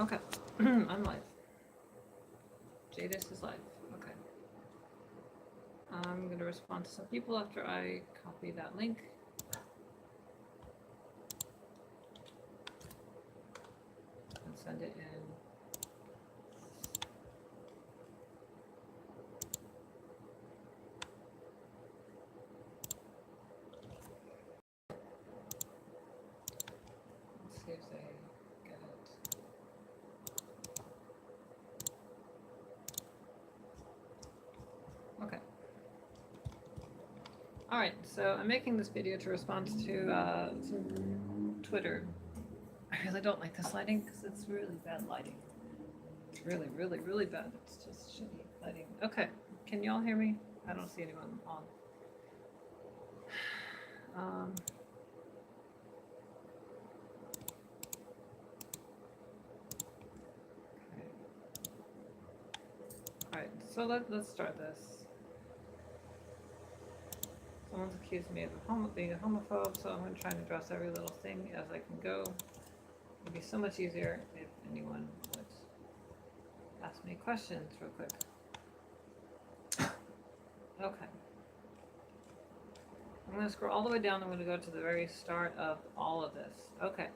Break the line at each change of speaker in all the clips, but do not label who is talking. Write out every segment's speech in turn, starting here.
Okay. I'm live. Jadis is live. Okay. I'm going to respond to some people after I copy that link. And send it in. Let's see if they get it. Okay. All right, so I'm making this video to respond to some Twitter. I really don't like this lighting because it's really bad lighting. It's really, really, really bad. It's just shitty lighting. Okay, can y'all hear me? I don't see anyone on. Okay. All right, so let's start this. Someone's accused me of being a homophobe, so I'm going to try and address every little thing as I can go. It'd be so much easier if anyone would ask me questions real quick. Okay. I'm going to scroll all the way down. I'm going to go to the very start of all of this. Okay.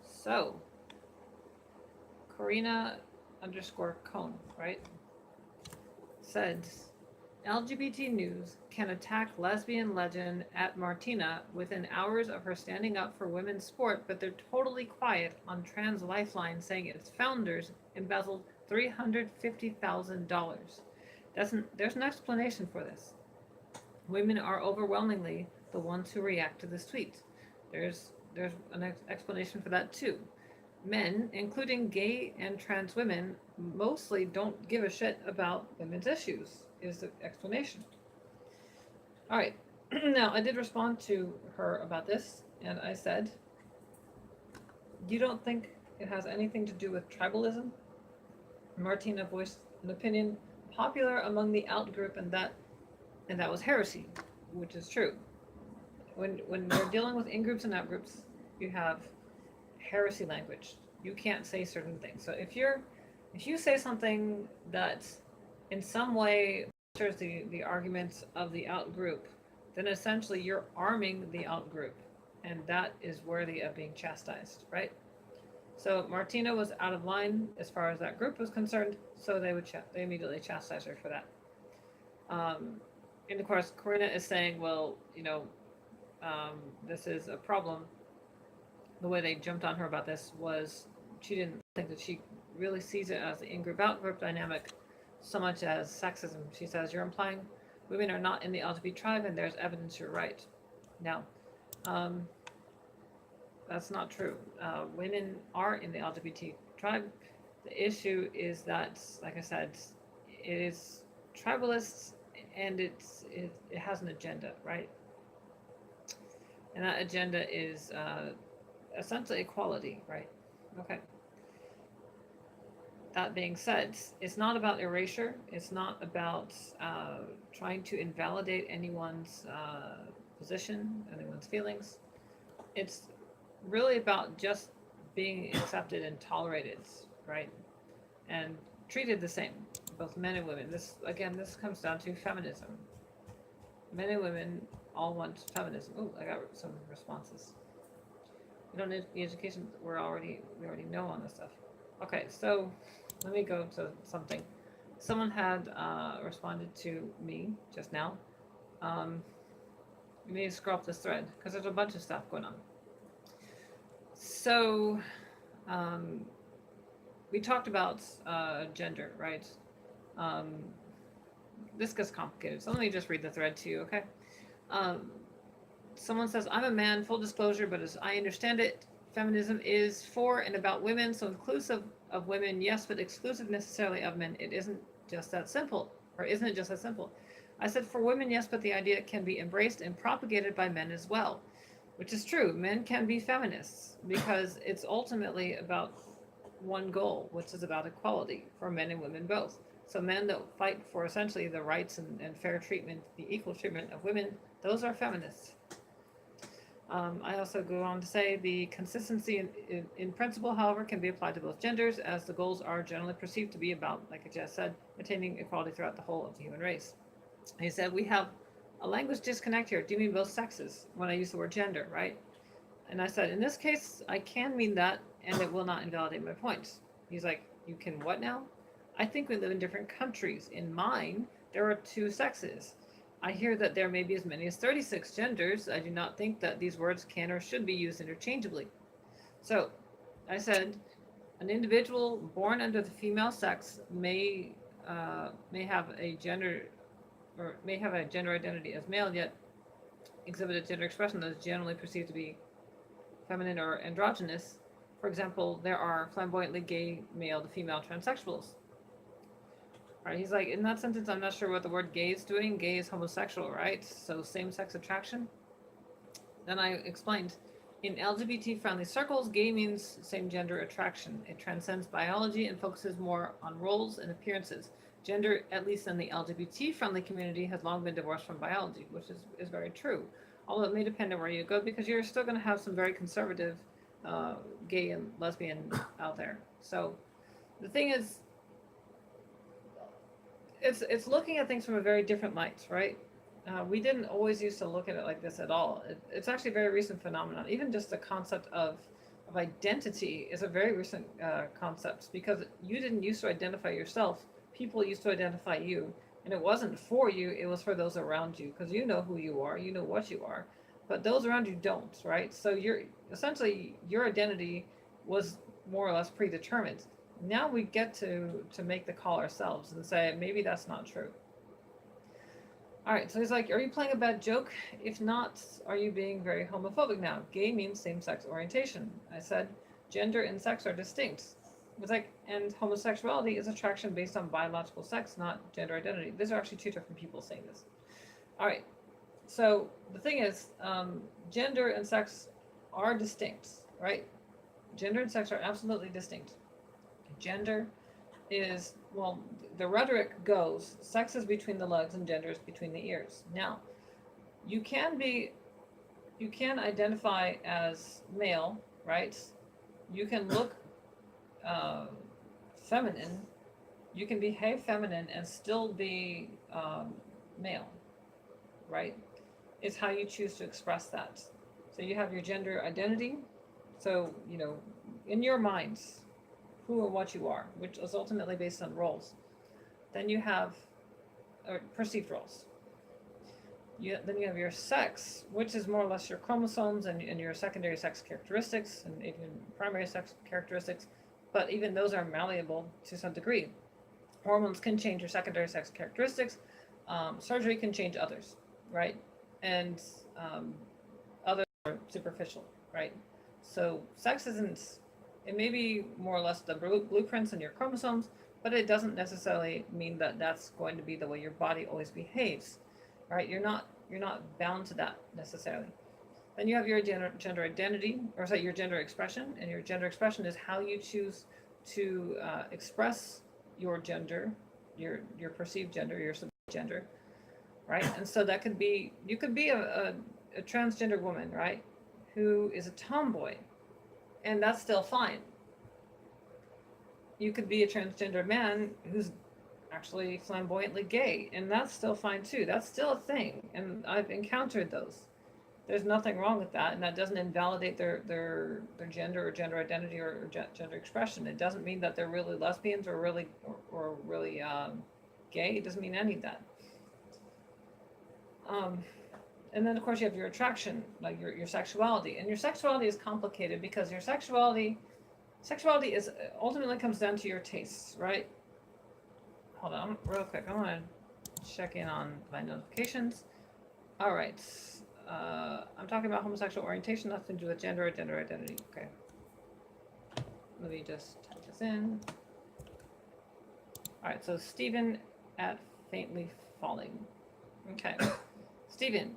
So, Karina_Cone, right? Said, LGBT News can attack lesbian legend at Martina within hours of her standing up for women's sport, but they're totally quiet on Trans Lifeline saying its founders embezzled $350,000. There's an explanation for this. Women are overwhelmingly the ones who react to this tweet. There's an explanation for that too. Men, including gay and trans women, mostly don't give a shit about women's issues, is the explanation. All right, now I did respond to her about this, and I said, you don't think it has anything to do with tribalism? Martina voiced an opinion popular among the out group, and that was heresy, which is true. When you're dealing with in groups and out groups, you have heresy language. You can't say certain things. So if you say something that in some way answers the arguments of the out group, then essentially you're arming the out group, and that is worthy of being chastised, right? So Martina was out of line as far as that group was concerned, so they immediately chastised her for that. And of course, Corinna is saying, well, this is a problem. The way they jumped on her about this was she didn't think that she really sees it as the in-group out-group dynamic so much as sexism. She says, you're implying women are not in the LGBT tribe and there's evidence you're right. No, that's not true. Women are in the LGBT tribe. The issue is that, like I said, it is tribalist and it has an agenda, right? And that agenda is essentially equality, right? Okay. That being said, it's not about erasure. It's not about trying to invalidate anyone's position, anyone's feelings. It's really about just being accepted and tolerated, right? And treated the same, both men and women. This comes down to feminism. Men and women all want feminism. Oh, I got some responses. We don't need the education. We already know on this stuff. Okay, so let me go to something. Someone had responded to me just now. You need to scroll up this thread because there's a bunch of stuff going on. So we talked about gender, right? This gets complicated, so let me just read the thread to you, okay? Someone says, I'm a man, full disclosure, but as I understand it, feminism is for and about women, so inclusive of women, yes, but exclusive necessarily of men. It isn't just that simple, or isn't it just that simple? I said for women, yes, but the idea can be embraced and propagated by men as well, which is true. Men can be feminists because it's ultimately about one goal, which is about equality for men and women both. So men that fight for essentially the rights and fair treatment, the equal treatment of women, those are feminists. I also go on to say the consistency in principle, however, can be applied to both genders, as the goals are generally perceived to be about, like I just said, attaining equality throughout the whole of the human race. He said, we have a language disconnect here. Do you mean both sexes when I use the word gender, right? And I said, in this case, I can mean that, and it will not invalidate my point. He's like, you can what now? I think we live in different countries. In mine, there are two sexes. I hear that there may be as many as 36 genders. I do not think that these words can or should be used interchangeably. So I said, an individual born under the female sex may have a gender identity as male, yet exhibit a gender expression that is generally perceived to be feminine or androgynous. For example, there are flamboyantly gay male to female transsexuals. All right, he's like, in that sentence, I'm not sure what the word gay is doing. Gay is homosexual, right? So same-sex attraction. Then I explained, in LGBT-friendly circles, gay means same-gender attraction. It transcends biology and focuses more on roles and appearances. Gender, at least in the LGBT-friendly community, has long been divorced from biology, which is very true. Although it may depend on where you go, because you're still going to have some very conservative gay and lesbian out there. So the thing is, it's looking at things from a very different light, right? We didn't always used to look at it like this at all. It's actually a very recent phenomenon. Even just the concept of identity is a very recent concept, because you didn't used to identify yourself. People used to identify you, and it wasn't for you, it was for those around you, because you know who you are, you know what you are, but those around you don't, right? So essentially your identity was more or less predetermined. Now we get to make the call ourselves and say, maybe that's not true. All right, so he's like, are you playing a bad joke? If not, are you being very homophobic now? Gay means same-sex orientation. I said, gender and sex are distinct. It's like, and homosexuality is attraction based on biological sex, not gender identity. These are actually two different people saying this. All right, so the thing is, gender and sex are distinct, right? Gender and sex are absolutely distinct. Gender is, well, the rhetoric goes, sex is between the legs and gender is between the ears. Now, you can identify as male, right? You can look feminine, you can behave feminine and still be male, right? It's how you choose to express that. So you have your gender identity. So, in your minds, who and what you are, which is ultimately based on roles. Then you have perceived roles. Then you have your sex, which is more or less your chromosomes and your secondary sex characteristics and even primary sex characteristics, but even those are malleable to some degree. Hormones can change your secondary sex characteristics. Surgery can change others, right? And others are superficial, right? So sex isn't, it may be more or less the blueprints in your chromosomes, but it doesn't necessarily mean that that's going to be the way your body always behaves, right? You're not bound to that necessarily. Then you have your gender identity, or sorry, your gender expression, and your gender expression is how you choose to express your gender, your perceived gender, your subjective gender, right? And so that could be, you could be a transgender woman, right, who is a tomboy, and that's still fine. You could be a transgender man who's actually flamboyantly gay, and that's still fine too. That's still a thing, and I've encountered those. There's nothing wrong with that, and that doesn't invalidate their gender or gender identity or gender expression. It doesn't mean that they're really lesbians or really gay. It doesn't mean any of that. And then of course you have your attraction, like your sexuality, and your sexuality is complicated because your sexuality is ultimately comes down to your tastes, right? Hold on, real quick. I want to check in on my notifications. All right. I'm talking about homosexual orientation, nothing to do with gender or gender identity. Okay. Let me just type this in. All right. So Stephen at Faintly Falling. Okay. Stephen,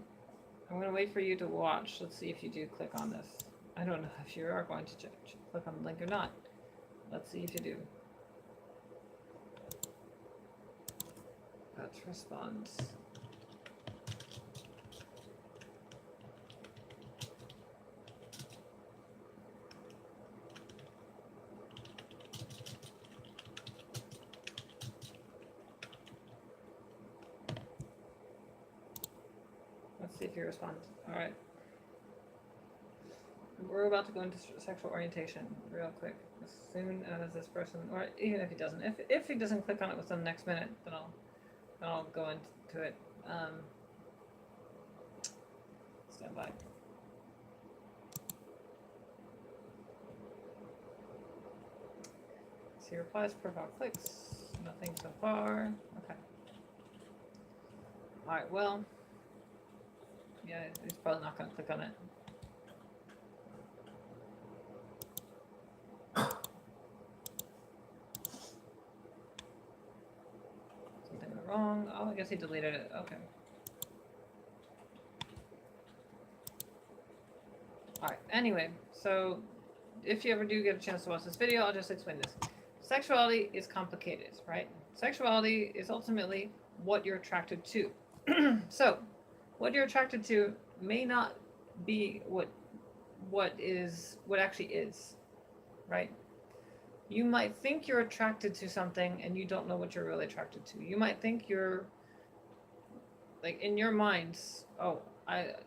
I'm going to wait for you to watch. Let's see if you do click on this. I don't know if you are going to click on the link or not. Let's see if you do. Let's respond. see if he responds. All right. We're about to go into sexual orientation real quick. As soon as this person, or even if he doesn't, if he doesn't click on it within the next minute, then I'll go into it. Stand by. See replies, profile clicks. Nothing so far. Okay. All right. Well, yeah, he's probably not going to click on it. Something went wrong. Oh, I guess he deleted it. Okay. All right. Anyway, so if you ever do get a chance to watch this video, I'll just explain this. Sexuality is complicated, right? Sexuality is ultimately what you're attracted to. So, what you're attracted to may not be what actually is, right? You might think you're attracted to something and you don't know what you're really attracted to. You might think you're like in your mind, oh,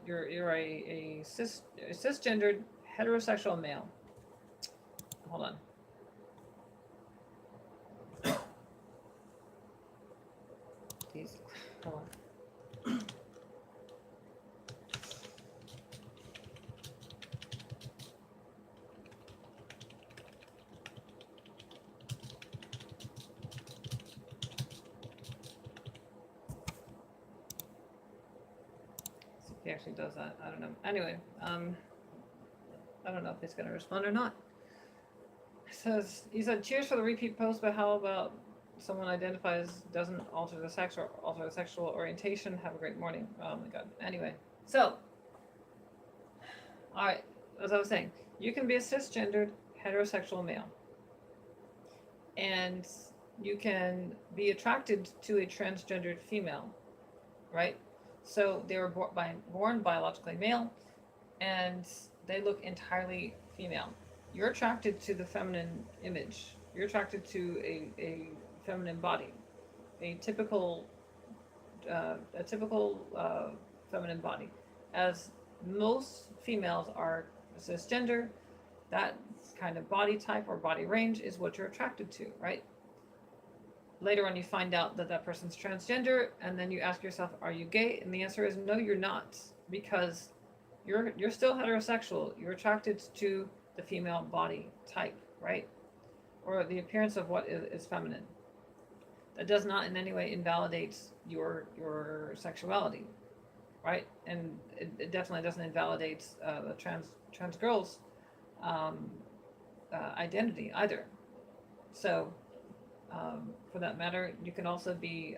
you're a cisgendered heterosexual male. Hold on. Please, hold on. See if he actually does that. I don't know. Anyway, I don't know if he's gonna respond or not. He said, cheers for the repeat post, but how about someone identifies doesn't alter the sex or alter the sexual orientation? Have a great morning. Oh my god. Anyway, so all right, as I was saying, you can be a cisgendered heterosexual male, and you can be attracted to a transgendered female, right? So they were born biologically male, and they look entirely female. You're attracted to the feminine image. You're attracted to a feminine body, a typical feminine body. As most females are cisgender, that kind of body type or body range is what you're attracted to, right? Later on, you find out that that person's transgender, and then you ask yourself, "Are you gay?" And the answer is no, you're not, because you're still heterosexual. You're attracted to the female body type, right? Or the appearance of what is feminine. That does not in any way invalidate your sexuality, right? And it definitely doesn't invalidate the trans girl's identity either. So, for that matter, you can also be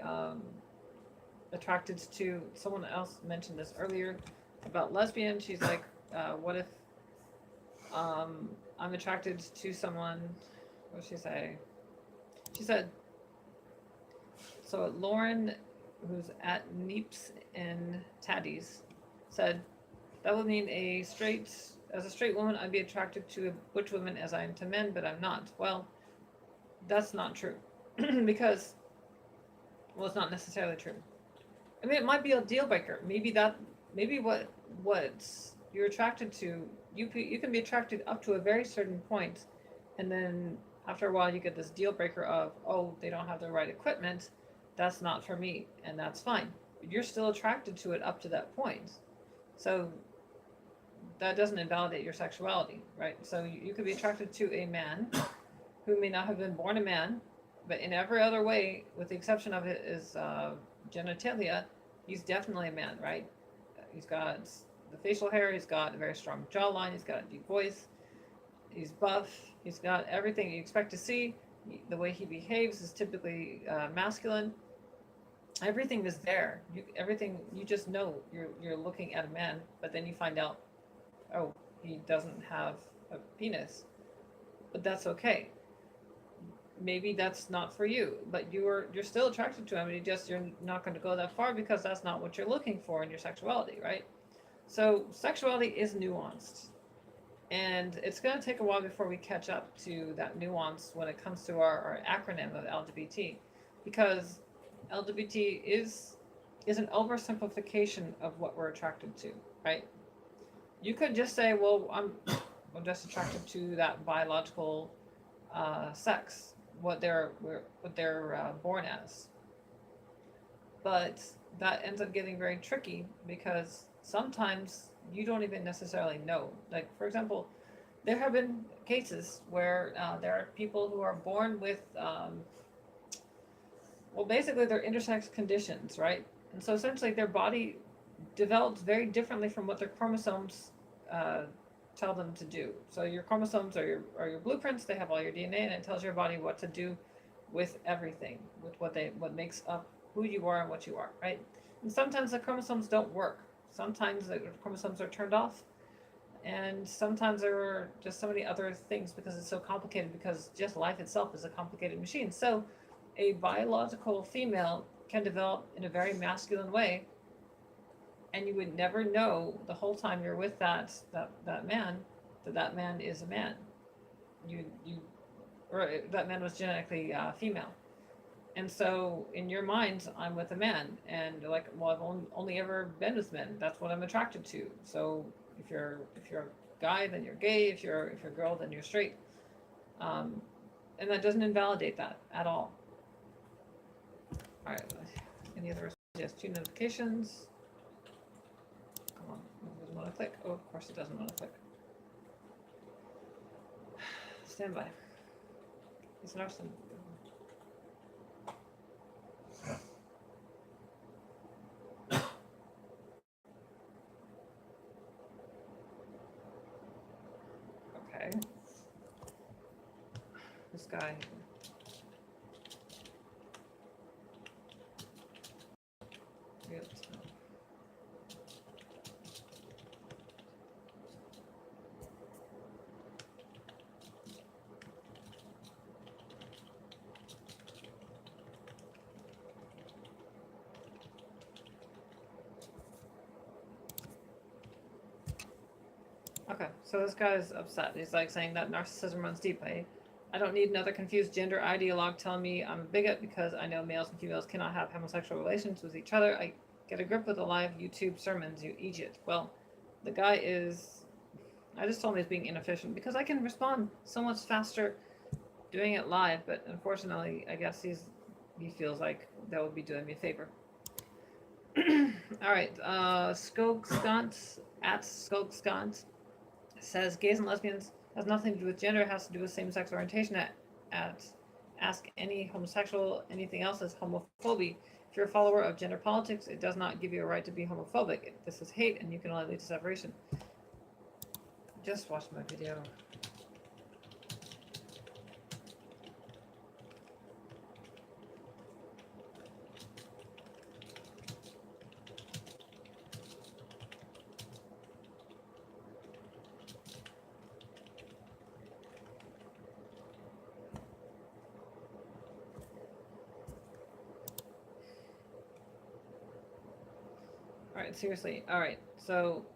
attracted to, someone else mentioned this earlier about lesbian. She's like, what if I'm attracted to someone, what did she say? She said, so Lauren, who's at Neeps and Taddies, said, that would mean as a straight woman, I'd be attracted to butch women as I am to men, but I'm not. Well, that's not true. Because, well, it's not necessarily true. I mean, it might be a deal breaker. Maybe what you're attracted to, you can be attracted up to a very certain point, and then after a while you get this deal breaker of, oh, they don't have the right equipment, that's not for me, and that's fine. But you're still attracted to it up to that point. So that doesn't invalidate your sexuality, right? So you could be attracted to a man who may not have been born a man, but in every other way, with the exception of his genitalia, he's definitely a man, right? He's got the facial hair, he's got a very strong jawline, he's got a deep voice, he's buff, he's got everything you expect to see. The way he behaves is typically masculine. Everything is there. You just know you're looking at a man, but then you find out, oh, he doesn't have a penis. But that's okay. Maybe that's not for you, but you're still attracted to him, and you're not going to go that far because that's not what you're looking for in your sexuality, right? So sexuality is nuanced, and it's going to take a while before we catch up to that nuance when it comes to our acronym of LGBT, because LGBT is is an oversimplification of what we're attracted to, right? You could just say, well, I'm just attracted to that biological sex, what they're born as. But that ends up getting very tricky because sometimes you don't even necessarily know. Like, for example, there have been cases where there are people who are born with, well, basically they're intersex conditions, right? And so essentially their body develops very differently from what their chromosomes uh, tell them to do. So your chromosomes are your blueprints. They have all your DNA, and it tells your body what to do with everything, with what makes up who you are and what you are, right? And sometimes the chromosomes don't work. Sometimes the chromosomes are turned off, and sometimes there are just so many other things because it's so complicated. Because just life itself is a complicated machine. So a biological female can develop in a very masculine way, and you would never know the whole time you're with that man that man is a man. You or that man was genetically female, and so in your mind, I'm with a man, and like, well, I've only ever been with men. That's what I'm attracted to. So if you're a guy, then you're gay. If you're a girl, then you're straight. Um, and that doesn't invalidate that at all. All right. Any other? Yes, 2 notifications. Come on, it doesn't want to click. Oh, of course it doesn't want to click. Stand by. He's an arson. Okay. This guy. Okay, so this guy's upset. He's like saying that narcissism runs deep. I don't need another confused gender ideologue telling me I'm a bigot because I know males and females cannot have homosexual relations with each other. I get a grip with the live YouTube sermons, you idiot. Well, the guy is. I just told him he's being inefficient because I can respond so much faster doing it live, but unfortunately, I guess he feels like that would be doing me a favor. All right, Skogskant at Skogskant says gays and lesbians has nothing to do with gender, it has to do with same-sex orientation. At ask any homosexual anything else is homophobia. If you're a follower of gender politics, it does not give you a right to be homophobic. This is hate, and you can only lead to separation. Just watch my video. All right, seriously. All right, so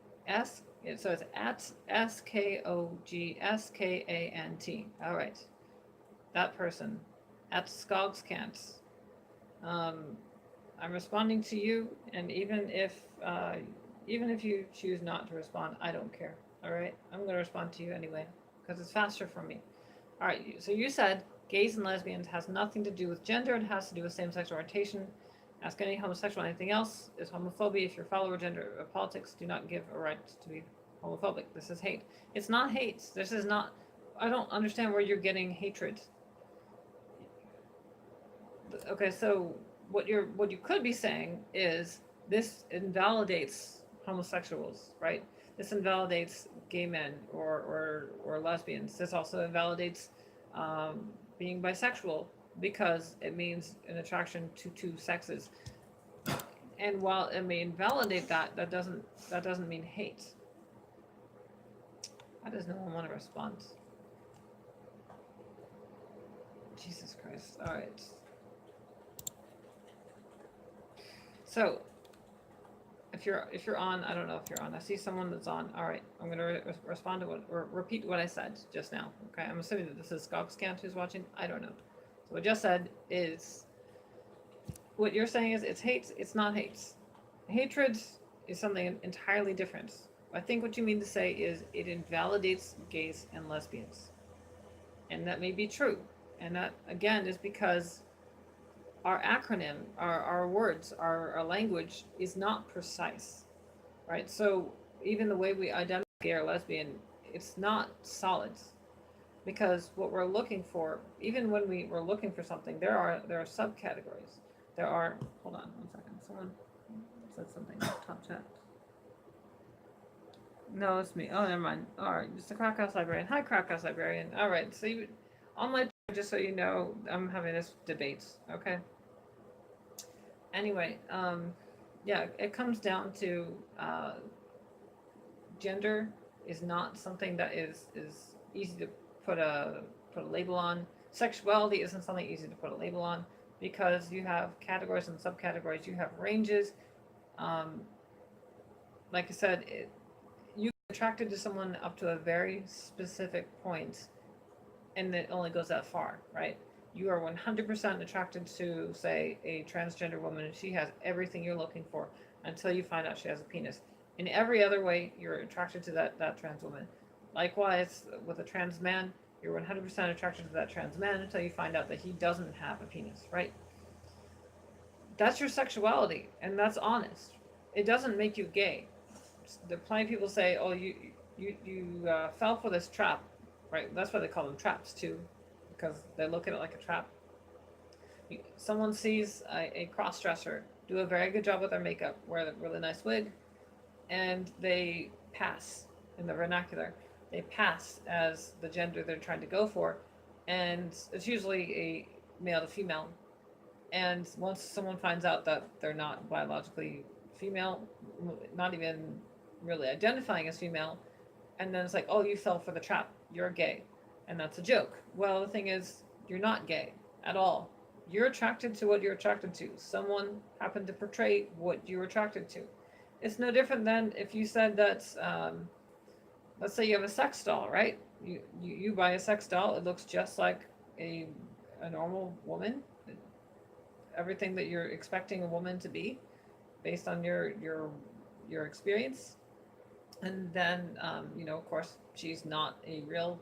so it's at SKOGSKANT. All right, that person at Skogskant. Um, I'm responding to you, and even if you choose not to respond, I don't care. All right, I'm going to respond to you anyway because it's faster for me. All right, so you said gays and lesbians has nothing to do with gender; it has to do with same-sex orientation. Ask any homosexual anything else is homophobia. If you're a follower of gender politics, do not give a right to be homophobic. This is hate. It's not hate. This is not. I don't understand where you're getting hatred. Okay, so what you could be saying is this invalidates homosexuals, right? This invalidates gay men or lesbians. This also invalidates being bisexual because it means an attraction to two sexes. And while it may invalidate that, that doesn't mean hate. Why does no one want to respond? Jesus Christ! All right. So, if you're on, I don't know if you're on. I see someone that's on. All right, I'm gonna respond to or repeat what I said just now. Okay, I'm assuming that this is Skogskant who's watching. I don't know. So what I just said is, what you're saying is it's hate. It's not hate. Hatred is something entirely different. I think what you mean to say is it invalidates gays and lesbians, and that may be true. And that again is because our acronym, our words, our language is not precise, right? So even the way we identify gay or lesbian, it's not solid, because what we're looking for, even when we're looking for something, there are subcategories. There are, hold on 1 second. Someone said something. Top chat. No, it's me. Oh, never mind. All right, it's the Crack House Librarian. Hi, Crack House Librarian. All right, so you, on my, just so you know, I'm having this debate. Okay. Anyway, yeah, it comes down to gender is not something that is easy to put a label on. Sexuality isn't something easy to put a label on, because you have categories and subcategories. You have ranges. Um, like I said, you get attracted to someone up to a very specific point, and it only goes that far, right? You are 100% attracted to, say, a transgender woman, and she has everything you're looking for until you find out she has a penis. In every other way, you're attracted to that trans woman. Likewise, with a trans man, you're 100% attracted to that trans man until you find out that he doesn't have a penis, right? That's your sexuality, and that's honest. It doesn't make you gay. There are plenty of people say, "Oh, you fell for this trap," right? That's why they call them traps too, because they look at it like a trap. Someone sees a cross dresser do a very good job with their makeup, wear a really nice wig, and they pass in the vernacular. They pass as the gender they're trying to go for, and it's usually a male to female. And once someone finds out that they're not biologically female, not even really identifying as female, and then it's like, oh, you fell for the trap, you're gay. And that's a joke. Well, the thing is, you're not gay at all. You're attracted to what you're attracted to. Someone happened to portray what you're attracted to. It's no different than if you said that, let's say you have a sex doll, right? You buy a sex doll, it looks just like a normal woman. Everything that you're expecting a woman to be based on your experience. And then, of course, she's not a real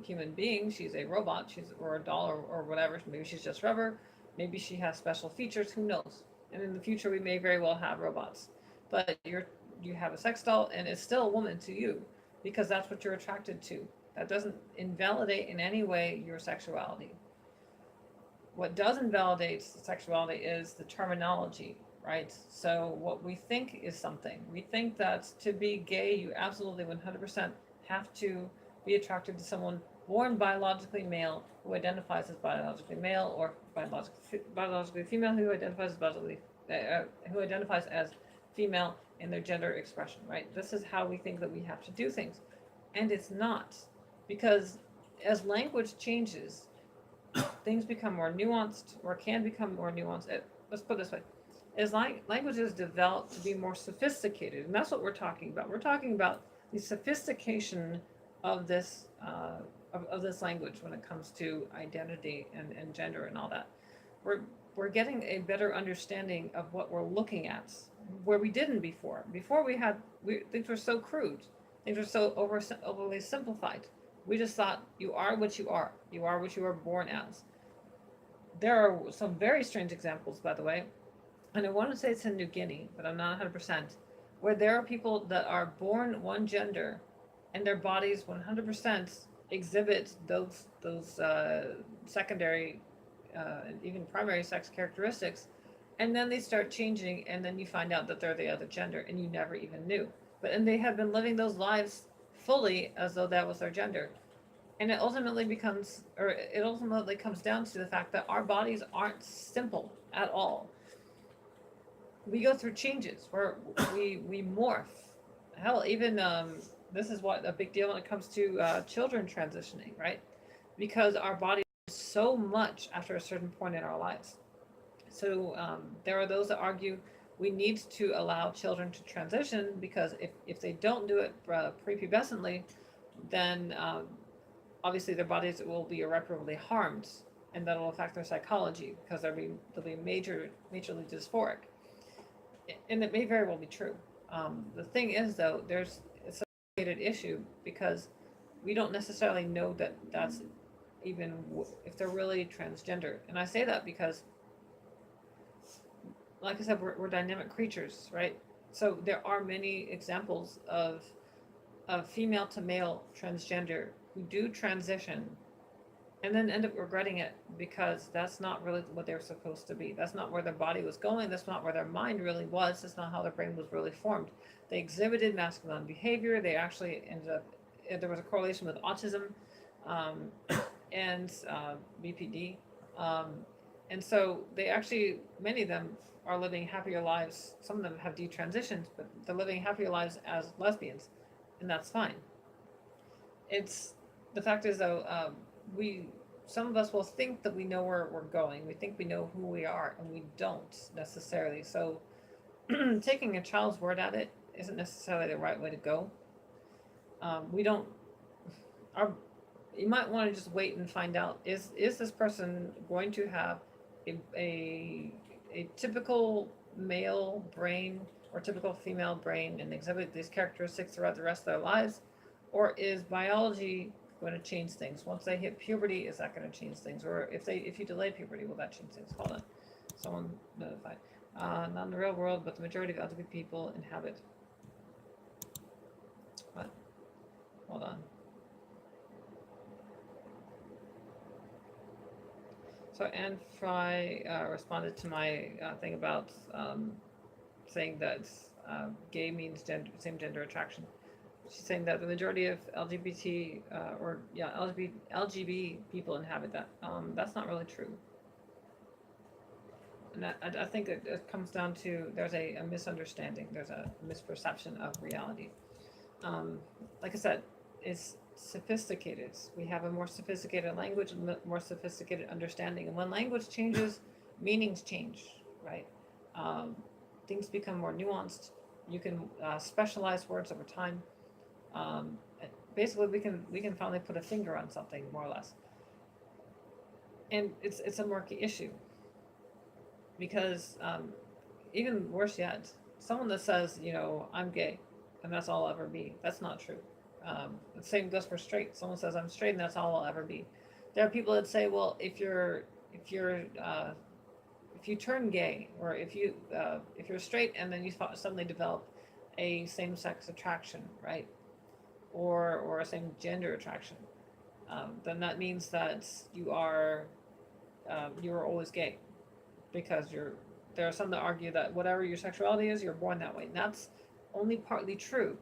human being. She's a robot. Or a doll, or whatever. Maybe she's just rubber. Maybe she has special features. Who knows? And in the future, we may very well have robots. But you have a sex doll, and it's still a woman to you, because that's what you're attracted to. That doesn't invalidate in any way your sexuality. What does invalidate sexuality is the terminology, right? So what we think is something. We think that to be gay, you absolutely 100% have to be attracted to someone born biologically male who identifies as biologically male, or biologically female who identifies as female in their gender expression, right? This is how we think that we have to do things. And it's not, because as language changes, things become more nuanced, or can become more nuanced. Let's put it this way. As languages develop to be more sophisticated, and that's what we're talking about. We're talking about the sophistication of this this language when it comes to identity and gender and all that. We're getting a better understanding of what we're looking at, where we didn't before. Before things were so crude, things were so overly simplified. We just thought you are what you are. You are what you were born as. There are some very strange examples, by the way, and I want to say it's in New Guinea, but I'm not 100%, where there are people that are born one gender, and their bodies 100% exhibit those secondary, even primary sex characteristics, and then they start changing, and then you find out that they're the other gender, and you never even knew. And they have been living those lives fully as though that was their gender. And it ultimately comes down to the fact that our bodies aren't simple at all. We go through changes where we morph. Hell, even this is what a big deal when it comes to children transitioning, right? Because our body is so much after a certain point in our lives. So there are those that argue we need to allow children to transition, because if they don't do it prepubescently, then obviously their bodies will be irreparably harmed and that'll affect their psychology because they'll be majorly dysphoric, and it may very well be true. The thing is, though, it's a complicated issue because we don't necessarily know that that's even if they're really transgender. And I say that because, like I said, we're dynamic creatures, right? So there are many examples of female to male transgender who do transition and then end up regretting it because that's not really what they were supposed to be. That's not where their body was going. That's not where their mind really was. That's not how their brain was really formed. They exhibited masculine behavior. They actually ended up, there was a correlation with autism and BPD. And so they actually, many of them are living happier lives. Some of them have detransitioned, but they're living happier lives as lesbians, and that's fine. The fact is, though, some of us will think that we know where we're going. We think we know who we are, and we don't necessarily. So taking a child's word at it isn't necessarily the right way to go. We don't, you might want to just wait and find out, is this person going to have a typical male brain or typical female brain and exhibit these characteristics throughout the rest of their lives? Or is biology going to change things? Once they hit puberty, is that going to change things? Or if you delay puberty, will that change things? Hold on. Someone notified. Not in the real world, but the majority of LGBT people inhabit. What? Hold on. So Anne Fry responded to my thing about saying that gay means same gender attraction. She's saying that the majority of LGBT LGBT people inhabit that. That's not really true. And I think it comes down to there's a misunderstanding. There's a misperception of reality. Like I said, it's sophisticated. We have a more sophisticated language and more sophisticated understanding. And when language changes, meanings change, right? Things become more nuanced. You can specialize words over time. Basically, we can finally put a finger on something, more or less. And it's a murky issue because even worse yet, someone that says, I'm gay and that's all I'll ever be, that's not true. The same goes for straight. Someone says I'm straight and that's all I'll ever be. There are people that say, well, if you turn gay, or if you're straight and then you suddenly develop a same-sex attraction, right, or a same gender attraction, then that means that you are always gay, because there are some that argue that whatever your sexuality is, you're born that way. And that's only partly true.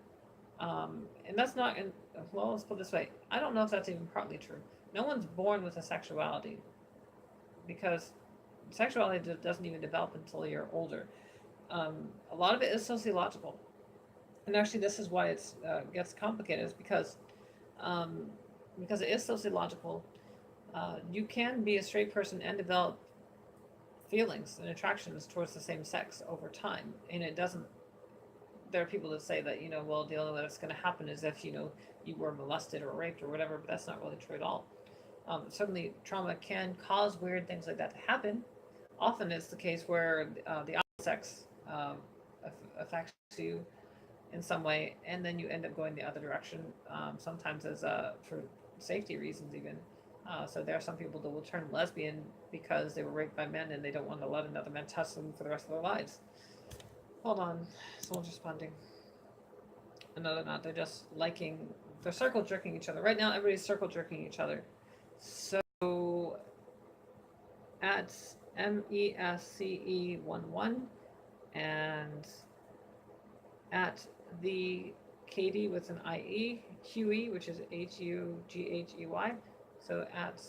And that's not, well, let's put it this way. I don't know if that's even partly true. No one's born with a sexuality, because sexuality doesn't even develop until you're older. A lot of it is sociological. And actually, this is why it gets complicated, is because it is sociological. You can be a straight person and develop feelings and attractions towards the same sex over time, and it doesn't. There are people that say that, well, the only way that's going to happen is if, you were molested or raped or whatever, but that's not really true at all. Certainly, trauma can cause weird things like that to happen. Often it's the case where the opposite sex affects you in some way, and then you end up going the other direction, sometimes as for safety reasons even. So there are some people that will turn lesbian because they were raped by men and they don't want to let another man touch them for the rest of their lives. Hold on, someone's responding. No, they're not. They're just they're circle jerking each other. Right now, everybody's circle jerking each other. So at MESCE11 and at the Katie with an IE, Huey, which is HUGHEY. So at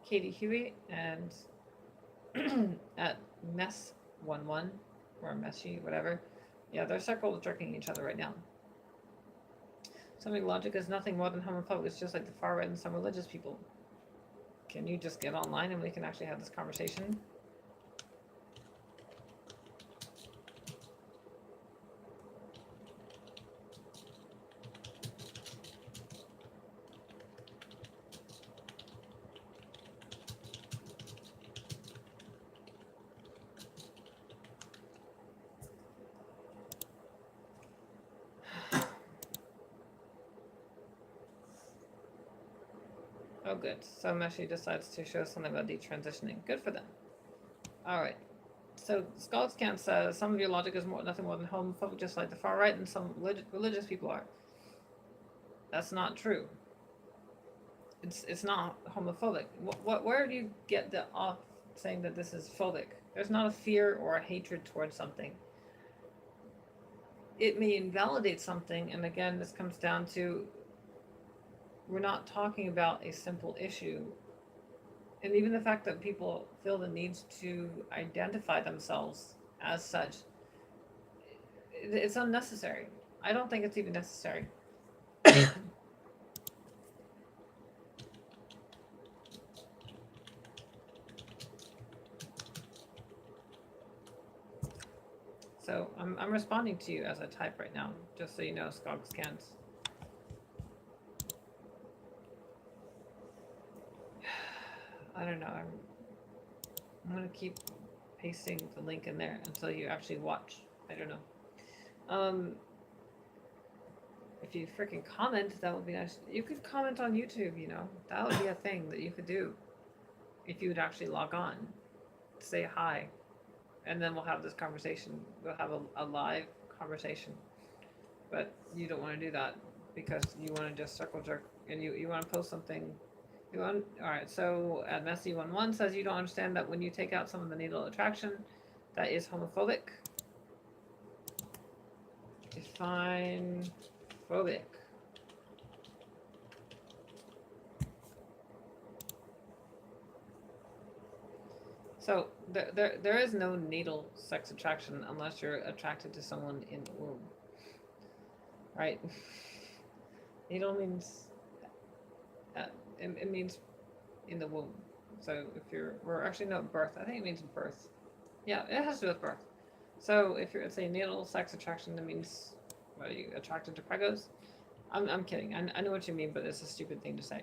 Katie Huey and at Mess11 or Meshy, whatever. Yeah, they're circle jerking each other right now. Something logic is nothing more than homophobic. It's just like the far right and some religious people. Can you just get online and we can actually have this conversation? Oh, good. So Meshi decides to show something about detransitioning. Good for them. All right. So Scholars Can't says some of your logic is nothing more than homophobic, just like the far right and some religious people are. That's not true. It's not homophobic. Where do you get the off saying that this is phobic? There's not a fear or a hatred towards something. It may invalidate something, and again, this comes down to we're not talking about a simple issue. And even the fact that people feel the need to identify themselves as such, it's unnecessary. I don't think it's even necessary. So I'm responding to you as I type right now, just so you know, Skogs can't. I don't know. I'm gonna keep pasting the link in there until you actually watch. I don't know. If you freaking comment, that would be nice. You could comment on YouTube, you know. That would be a thing that you could do if you would actually log on, say hi, and then we'll have this conversation. We'll have a live conversation. But you don't want to do that because you want to just circle jerk and you want to post something. All right, so at Messy11 says you don't understand that when you take out some of the needle attraction, that is homophobic. Define phobic. So there is no needle sex attraction unless you're attracted to someone in the womb, right? Needle means it means in the womb. So if we're actually no birth. I think it means birth. Yeah, it has to do with birth. So if you're say needle sex attraction, that means what, are you attracted to pregos? I'm kidding. I know what you mean, but it's a stupid thing to say.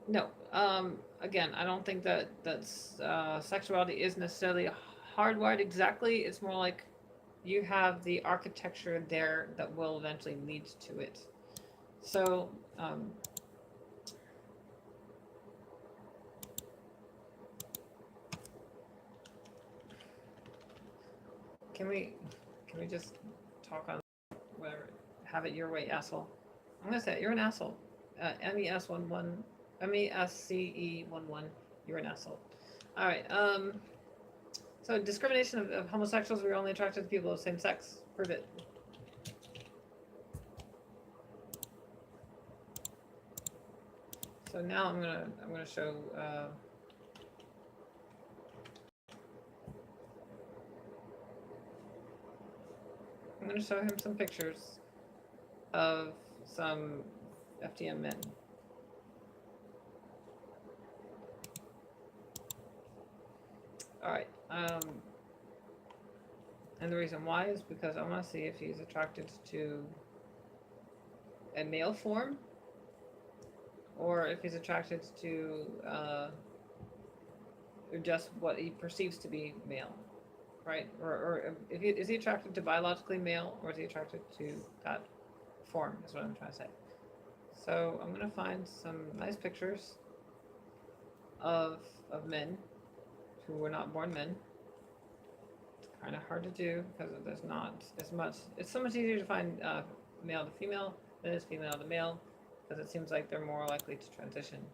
No. Again, I don't think that sexuality is necessarily hardwired exactly. It's more like you have the architecture there that will eventually lead to it. So, can we just talk on whatever? Have it your way, asshole. I'm gonna say it. You're an asshole. MES11, MESCE11. You're an asshole. All right. So discrimination of homosexuals. We're only attracted to people of same sex. Prove it. So now I'm gonna show. I'm gonna show him some pictures of some FTM men. All right. And the reason why is because I want to see if he's attracted to a male form, or if he's attracted to just what he perceives to be male, right? Or is he attracted to biologically male, or is he attracted to that form? Is what I'm trying to say. So I'm gonna find some nice pictures of men who were not born men. It's kind of hard to do because there's not as much. It's so much easier to find male to female than it is female to male, because it seems like they're more likely to transition.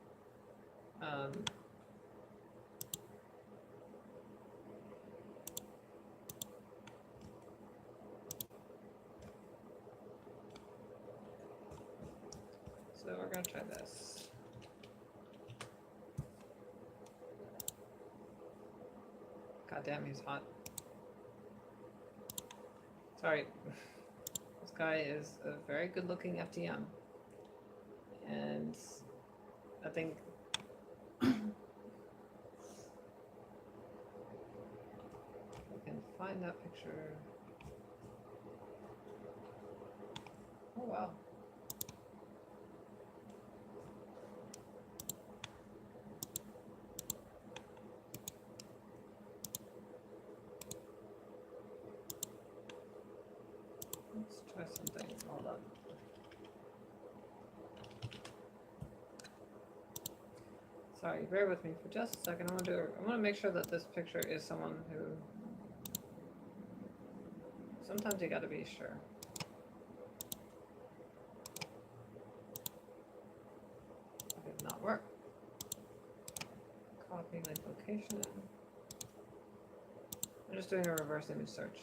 So we're gonna try this. God damn, he's hot. Sorry. This guy is a very good-looking FTM. And I think we can find that picture. Oh, wow. Let's try something. Hold on. Sorry, bear with me for just a second. I want to make sure that this picture is someone who. Sometimes you got to be sure. It did not work. Copy link location. I'm just doing a reverse image search,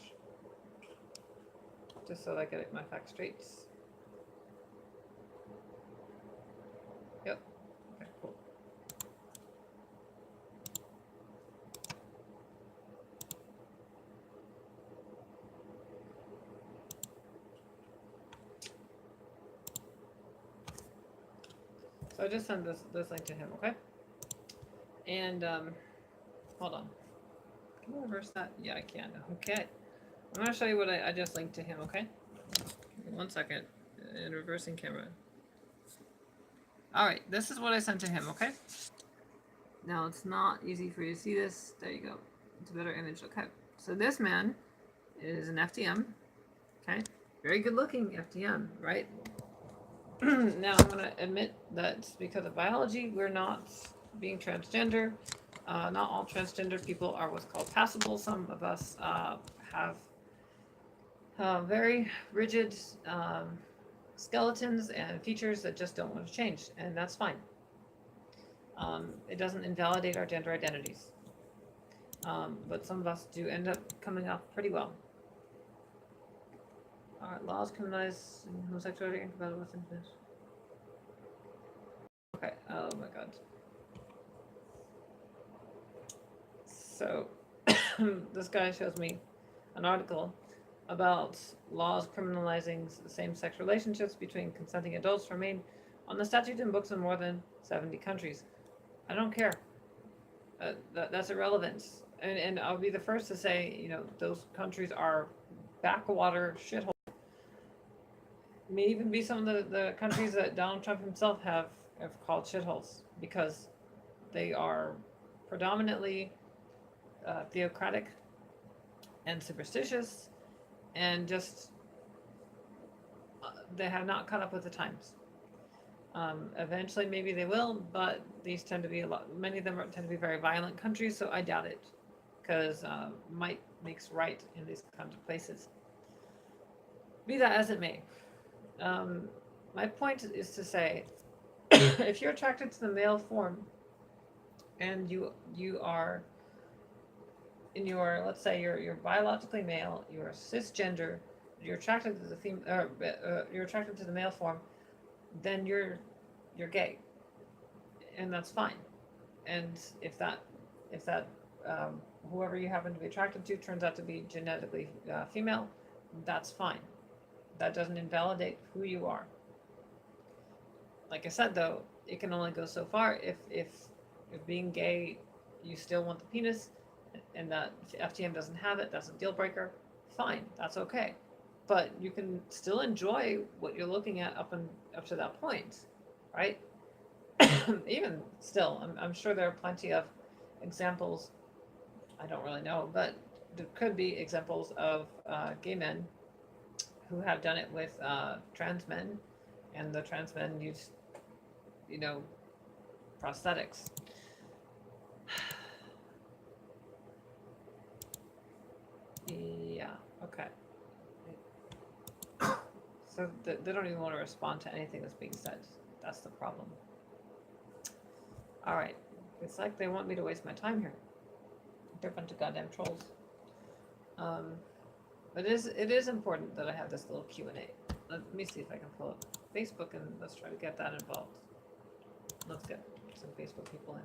just so that I get my facts straight. Yep. Okay, cool. So I just sent this link to him, okay? And hold on. Can I reverse that? Yeah, I can. Okay. I'm gonna show you what I just linked to him, okay? Give me 1 second. In reversing camera. Alright, this is what I sent to him, okay? Now it's not easy for you to see this. There you go. It's a better image, okay? So this man is an FTM, okay? Very good looking FTM, right? Now I'm gonna admit that because of biology, we're not being transgender. Not all transgender people are what's called passable. Some of us have very rigid skeletons and features that just don't want to change, and that's fine. It doesn't invalidate our gender identities, but some of us do end up coming off pretty well. All right, laws criminalize homosexuality incompatible with infants. Okay, oh my god. So, this guy shows me an article about laws criminalizing same-sex relationships between consenting adults remain on the statute and books in more than 70 countries. I don't care. That's irrelevant. And I'll be the first to say, you know, those countries are backwater shithole. May even be some of the countries that Donald Trump himself have called shitholes, because they are predominantly theocratic and superstitious, and just they have not caught up with the times. Eventually, maybe they will, but these tend to be many of them tend to be very violent countries, so I doubt it, because might makes right in these kinds of places. Be that as it may, my point is to say, if you're attracted to the male form, and you are in your, let's say you're biologically male, you're cisgender, you're attracted to the you're attracted to the male form, then you're gay, and that's fine. And if that whoever you happen to be attracted to turns out to be genetically female, that's fine. That doesn't invalidate who you are. Like I said, though, it can only go so far. If being gay, you still want the penis, and that FTM doesn't have it, that's a deal breaker. Fine, that's okay. But you can still enjoy what you're looking at up to that point, right? Even still, I'm sure there are plenty of examples. I don't really know, but there could be examples of gay men who have done it with trans men, and the trans men use, you know, prosthetics. Yeah, okay. So they don't even want to respond to anything that's being said. That's the problem. All right. It's like they want me to waste my time here. They're a bunch of goddamn trolls. But it is important that I have this little Q&A. Let me see if I can pull up Facebook, and let's try to get that involved. Let's get some Facebook people in.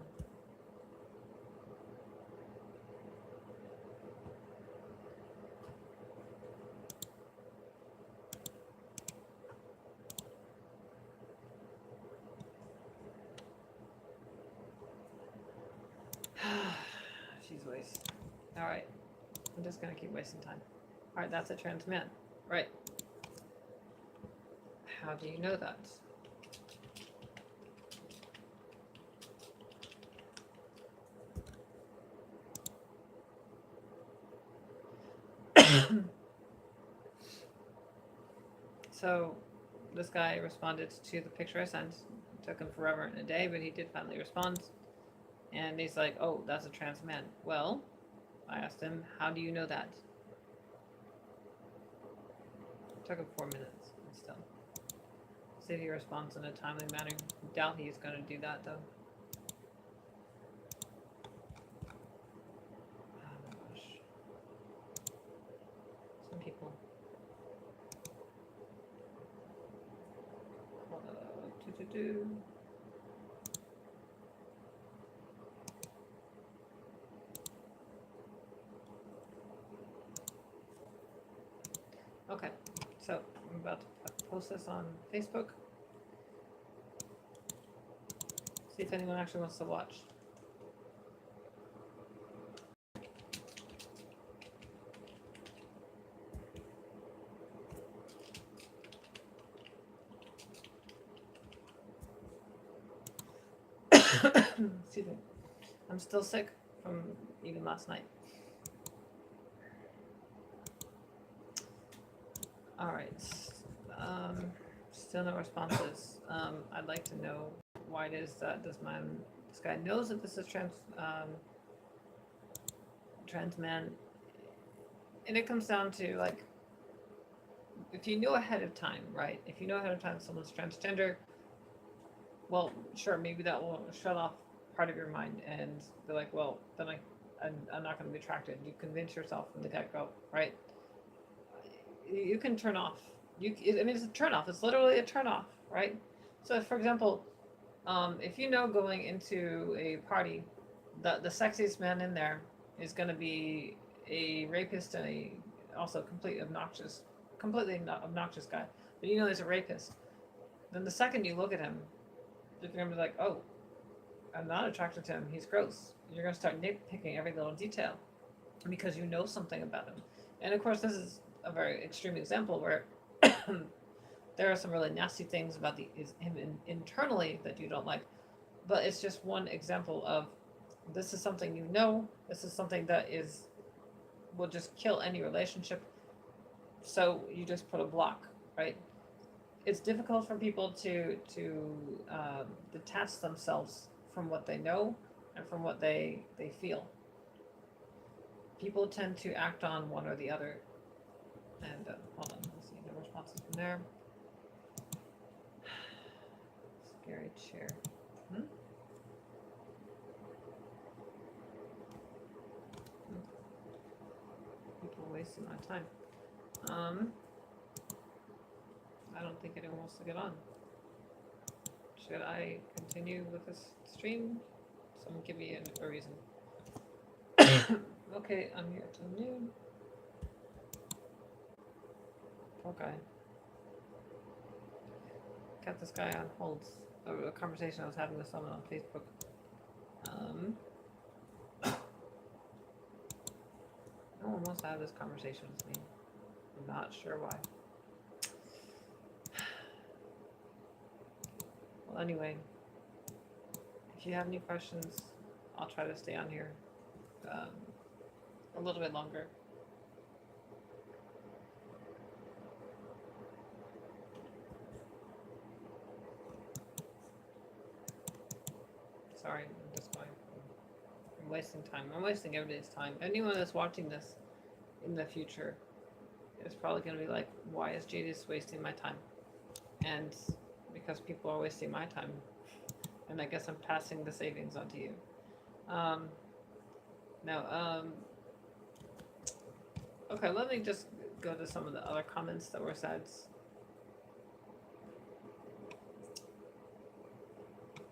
She's wasting. All right. I'm just going to keep wasting time. All right, that's a trans man. Right. How do you know that? So this guy responded to the picture I sent. It took him forever and a day, but he did finally respond. And he's like, oh, that's a trans man. Well, I asked him, how do you know that? It took him 4 minutes. And still. See if he responds in a timely manner. Doubt he's going to do that, though. Oh my gosh. Some people. Do. Okay, so I'm about to post this on Facebook. See if anyone actually wants to watch. Excuse me. I'm still sick from even last night. All right. Still no responses. I'd like to know why it is that this guy knows that this is trans man, and it comes down to, like, if you know ahead of time, right? If you know ahead of time someone's transgender, well, sure, maybe that will shut off part of your mind and be like, well, then I'm not going to be attracted. You convince yourself from the get-go, right? You can turn off. I mean, it's a turn off. It's literally a turn off, right? So, for example, if you know going into a party that the sexiest man in there is going to be a rapist and also completely obnoxious guy, but you know he's a rapist, then the second you look at him, you're going to be like, oh, I'm not attracted to him. He's gross. You're going to start nitpicking every little detail because you know something about him. And of course, this is a very extreme example where there are some really nasty things about him internally that you don't like. But it's just one example of, this is something you know. This is something that will just kill any relationship. So you just put a block, right? It's difficult for people to detach themselves from what they know and from what they feel. People tend to act on one or the other. And hold on, let's see, no responses from there. Scary chair. People wasting my time. I don't think anyone wants to get on. Should I continue with this stream? Someone give me a reason. Okay, I'm here till noon. Okay. Got this guy on hold. A conversation I was having with someone on Facebook. No one wants to have this conversation with me. I'm not sure why. Well, anyway, if you have any questions, I'll try to stay on here a little bit longer. Sorry, I'm just going. I'm wasting time. I'm wasting everybody's time. Anyone that's watching this in the future is probably going to be like, why is Jadis wasting my time? And because people are wasting my time, and I guess I'm passing the savings on to you. Okay, let me just go to some of the other comments that were said.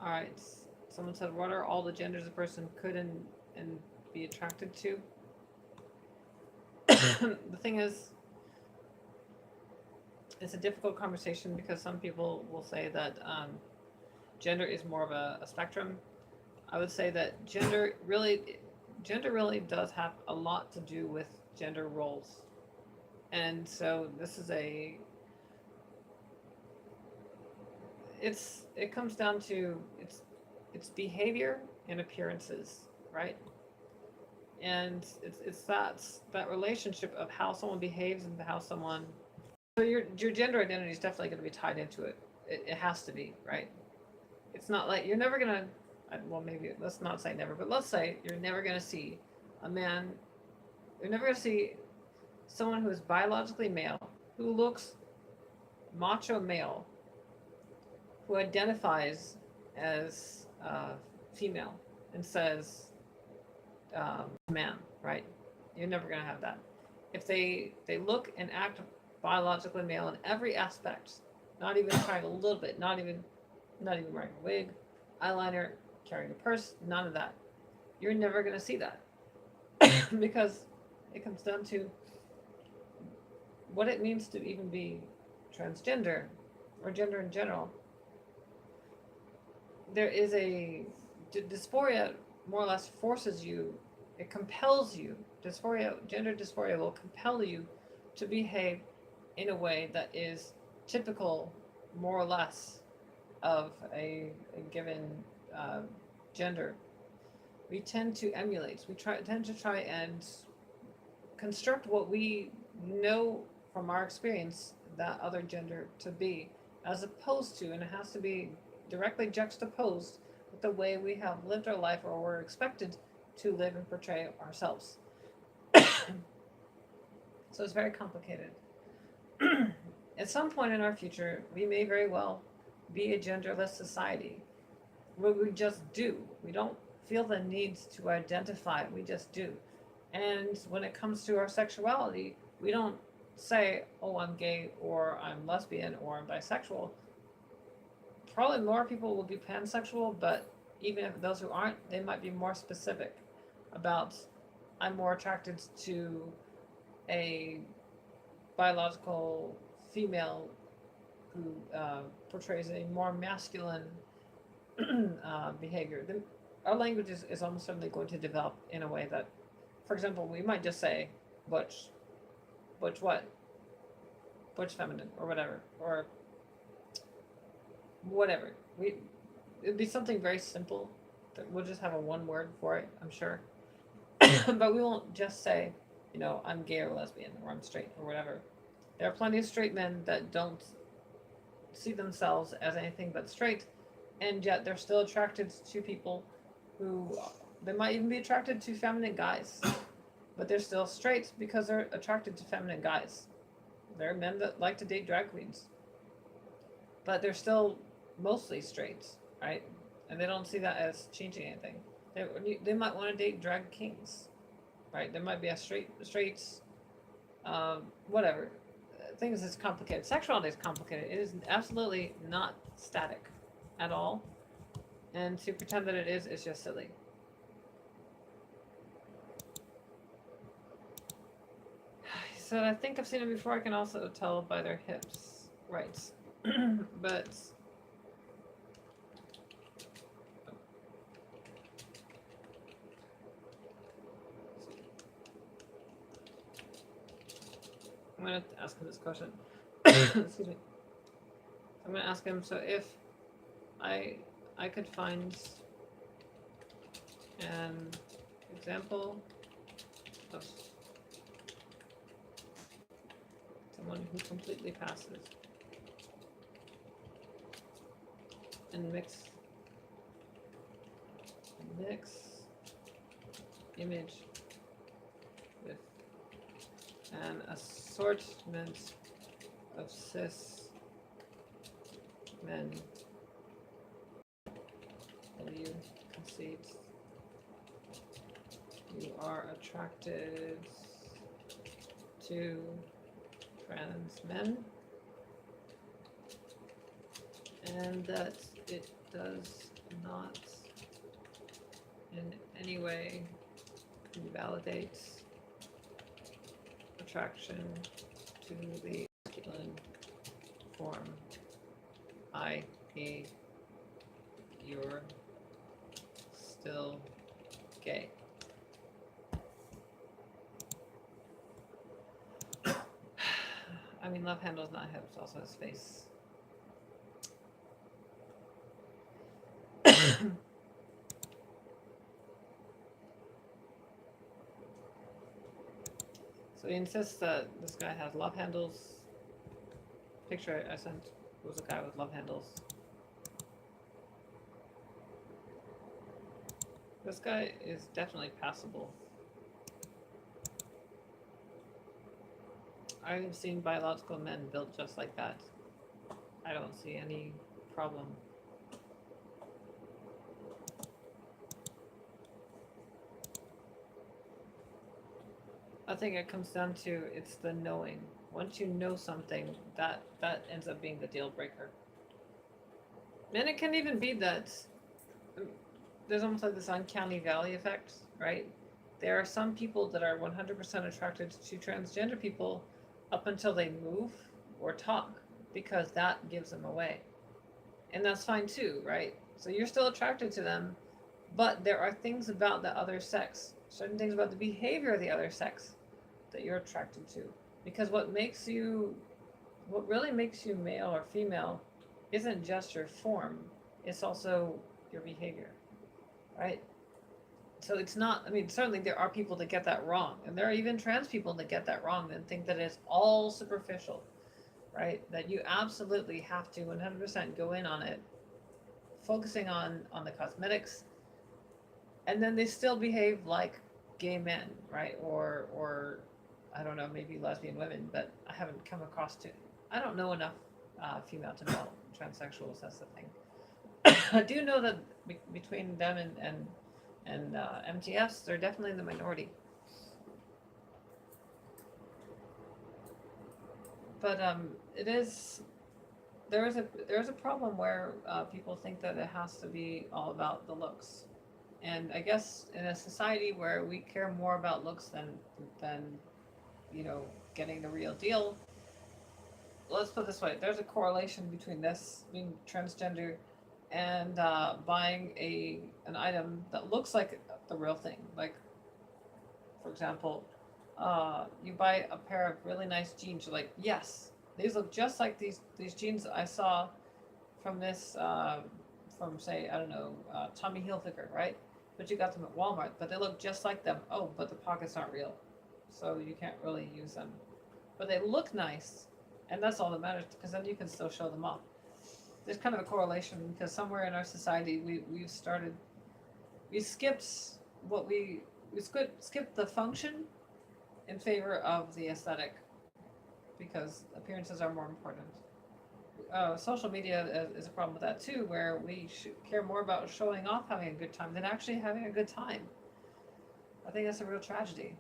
All right, someone said, what are all the genders a person could and be attracted to? The thing is, it's a difficult conversation because some people will say that gender is more of a spectrum. I would say that gender really does have a lot to do with gender roles. And so this is it comes down to it's behavior and appearances, right? And it's that relationship of how someone behaves and how someone. So your gender identity is definitely going to be tied into it. It has to be, right? It's not like you're never gonna. well, maybe let's not say never, but let's say you're never going to see a man, you're never going to see someone who is biologically male, who looks macho male, who identifies as female and says man, right? You're never going to have that. If they look and act biologically male in every aspect, not even trying a little bit, not even wearing a wig, eyeliner, carrying a purse, none of that. You're never going to see that because it comes down to what it means to even be transgender or gender in general. There is a dysphoria more or less forces you, it compels you, gender dysphoria will compel you to behave in a way that is typical, more or less, of a given gender. We tend to emulate, tend to try and construct what we know from our experience that other gender to be, as opposed to, and it has to be directly juxtaposed with the way we have lived our life or we're expected to live and portray ourselves. So it's very complicated. At some point in our future, we may very well be a genderless society where we just do. We don't feel the need to identify, we just do. And when it comes to our sexuality, we don't say, oh, I'm gay, or I'm lesbian, or I'm bisexual. Probably more people will be pansexual, but even if those who aren't, they might be more specific about, I'm more attracted to a biological female who portrays a more masculine behavior. Our language is almost certainly going to develop in a way that, for example, we might just say butch what? Butch feminine, or whatever, or whatever. It'd be something very simple. We'll just have a one word for it, I'm sure. But we won't just say, I'm gay or lesbian, or I'm straight, or whatever. There are plenty of straight men that don't see themselves as anything but straight, and yet they're still attracted to people who, they might even be attracted to feminine guys, but they're still straight because they're attracted to feminine guys. There are men that like to date drag queens, but they're still mostly straight, right? And they don't see that as changing anything. They might want to date drag kings, right? There might be a straight, whatever. Things is complicated. Sexuality is complicated. It is absolutely not static at all. And to pretend that it is just silly. So I think I've seen it before. I can also tell by their hips. Right. But I'm going to ask him this question. Excuse me. I'm going to ask him, so if I could find an example of someone who completely passes and mix image with an assortment of cis men, will you concede you are attracted to trans men and that it does not in any way invalidate attraction to the masculine form, i.e. you're still gay. I mean, love handles, not hips, also his face. So he insists that this guy has love handles. Picture I sent was a guy with love handles. This guy is definitely passable. I've seen biological men built just like that. I don't see any problem. I think it comes down to it's the knowing. Once you know something, that ends up being the deal breaker. And it can even be that there's almost like this uncanny valley effect, right? There are some people that are 100% attracted to transgender people up until they move or talk because that gives them away. And that's fine too, right? So you're still attracted to them, but there are things about the other sex, certain things about the behavior of the other sex that you're attracted to. Because what really makes you male or female isn't just your form, it's also your behavior, right? So it's not, I mean, certainly there are people that get that wrong, and there are even trans people that get that wrong and think that it's all superficial, right? That you absolutely have to 100% go in on it, focusing on the cosmetics, and then they still behave like gay men, right? Or I don't know, maybe lesbian women, but I haven't come across to. I don't know enough female to male transsexuals. That's the thing. I do know that between them and MTFs, they're definitely the minority. But it is there is a problem where people think that it has to be all about the looks, and I guess in a society where we care more about looks than you know getting the real deal. Let's put it this way: there's a correlation between this being transgender and buying an item that looks like the real thing. Like, for example, you buy a pair of really nice jeans. You're like, yes, these look just like these jeans I saw from this from say I don't know Tommy Hilfiger, right? But you got them at Walmart, but they look just like them. Oh, but the pockets aren't real, so you can't really use them. But they look nice, and that's all that matters because then you can still show them off. There's kind of a correlation because somewhere in our society we skipped what we skipped the function in favor of the aesthetic because appearances are more important. Social media is a problem with that too, where we care more about showing off having a good time than actually having a good time. I think that's a real tragedy.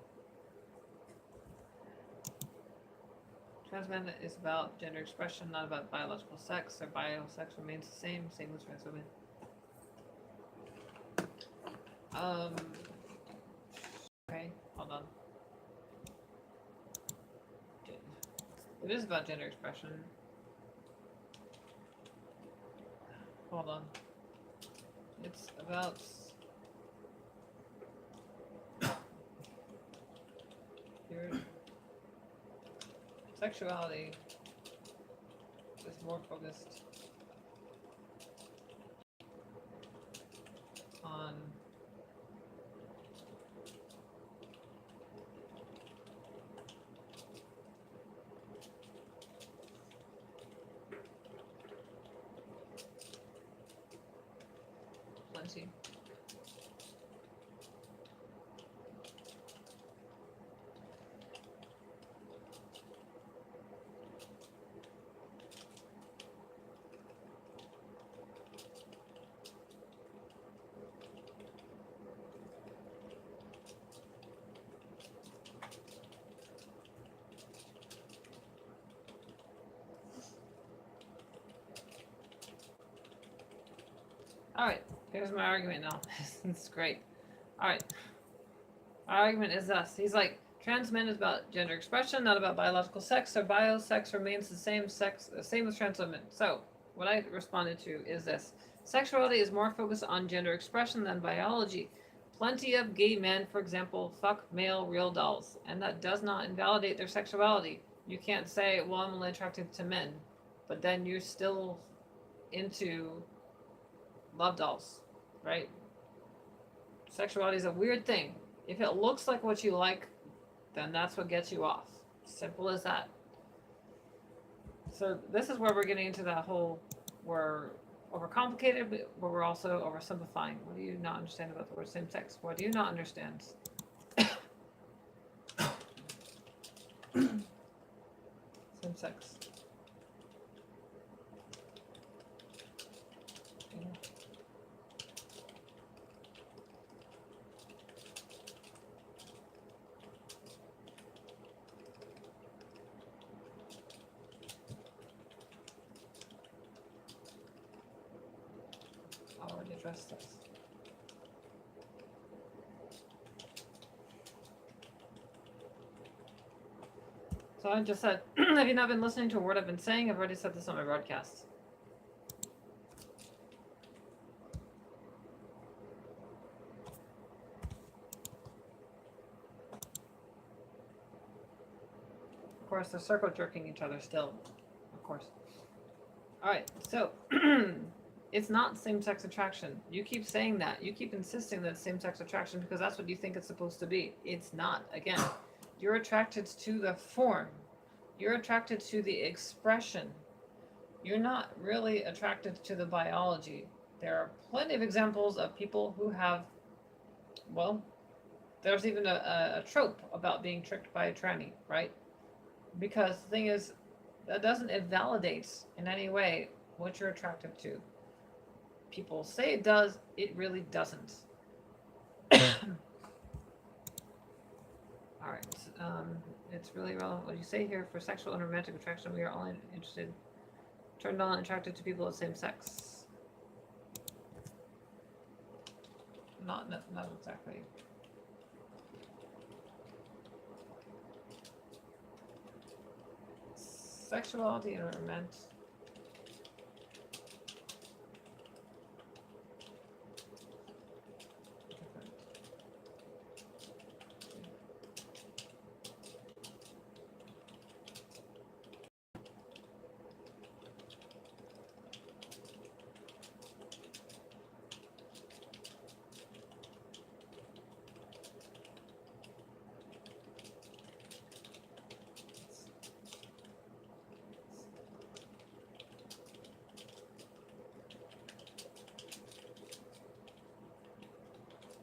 Trans men is about gender expression, not about biological sex. Their biosex remains the same, same with trans women. Um, okay, hold on. It is about gender expression. Hold on. It's about your sexuality is more focused on plenty. Alright, here's my argument now. This is great. Alright. Our argument is thus. He's like, trans men is about gender expression, not about biological sex. Their biosex remains the same as trans women. So, what I responded to is this. Sexuality is more focused on gender expression than biology. Plenty of gay men, for example, fuck male real dolls, and that does not invalidate their sexuality. You can't say, well, I'm only attracted to men, but then you're still into love dolls, right? Sexuality is a weird thing. If it looks like what you like, then that's what gets you off. Simple as that. So this is where we're getting into that whole where overcomplicated, but we're also oversimplifying. What do you not understand about the word same sex? What do you not understand? Same sex. Yeah. Already addressed this. So I just said, have you not been listening to a word I've been saying? I've already said this on my broadcast. Of course, they're circle jerking each other still. Of course. All right, so it's not same-sex attraction. You keep saying that. You keep insisting that it's same-sex attraction because that's what you think it's supposed to be. It's not. Again, you're attracted to the form. You're attracted to the expression. You're not really attracted to the biology. There are plenty of examples of people who have, well, there's even a trope about being tricked by a tranny, right? Because the thing is, that doesn't invalidate in any way what you're attracted to. People say it does, it really doesn't. All right, it's really relevant what you say here. For sexual and romantic attraction, we are only interested, turned on, attracted to people of the same sex. Not exactly. Sexuality and romance.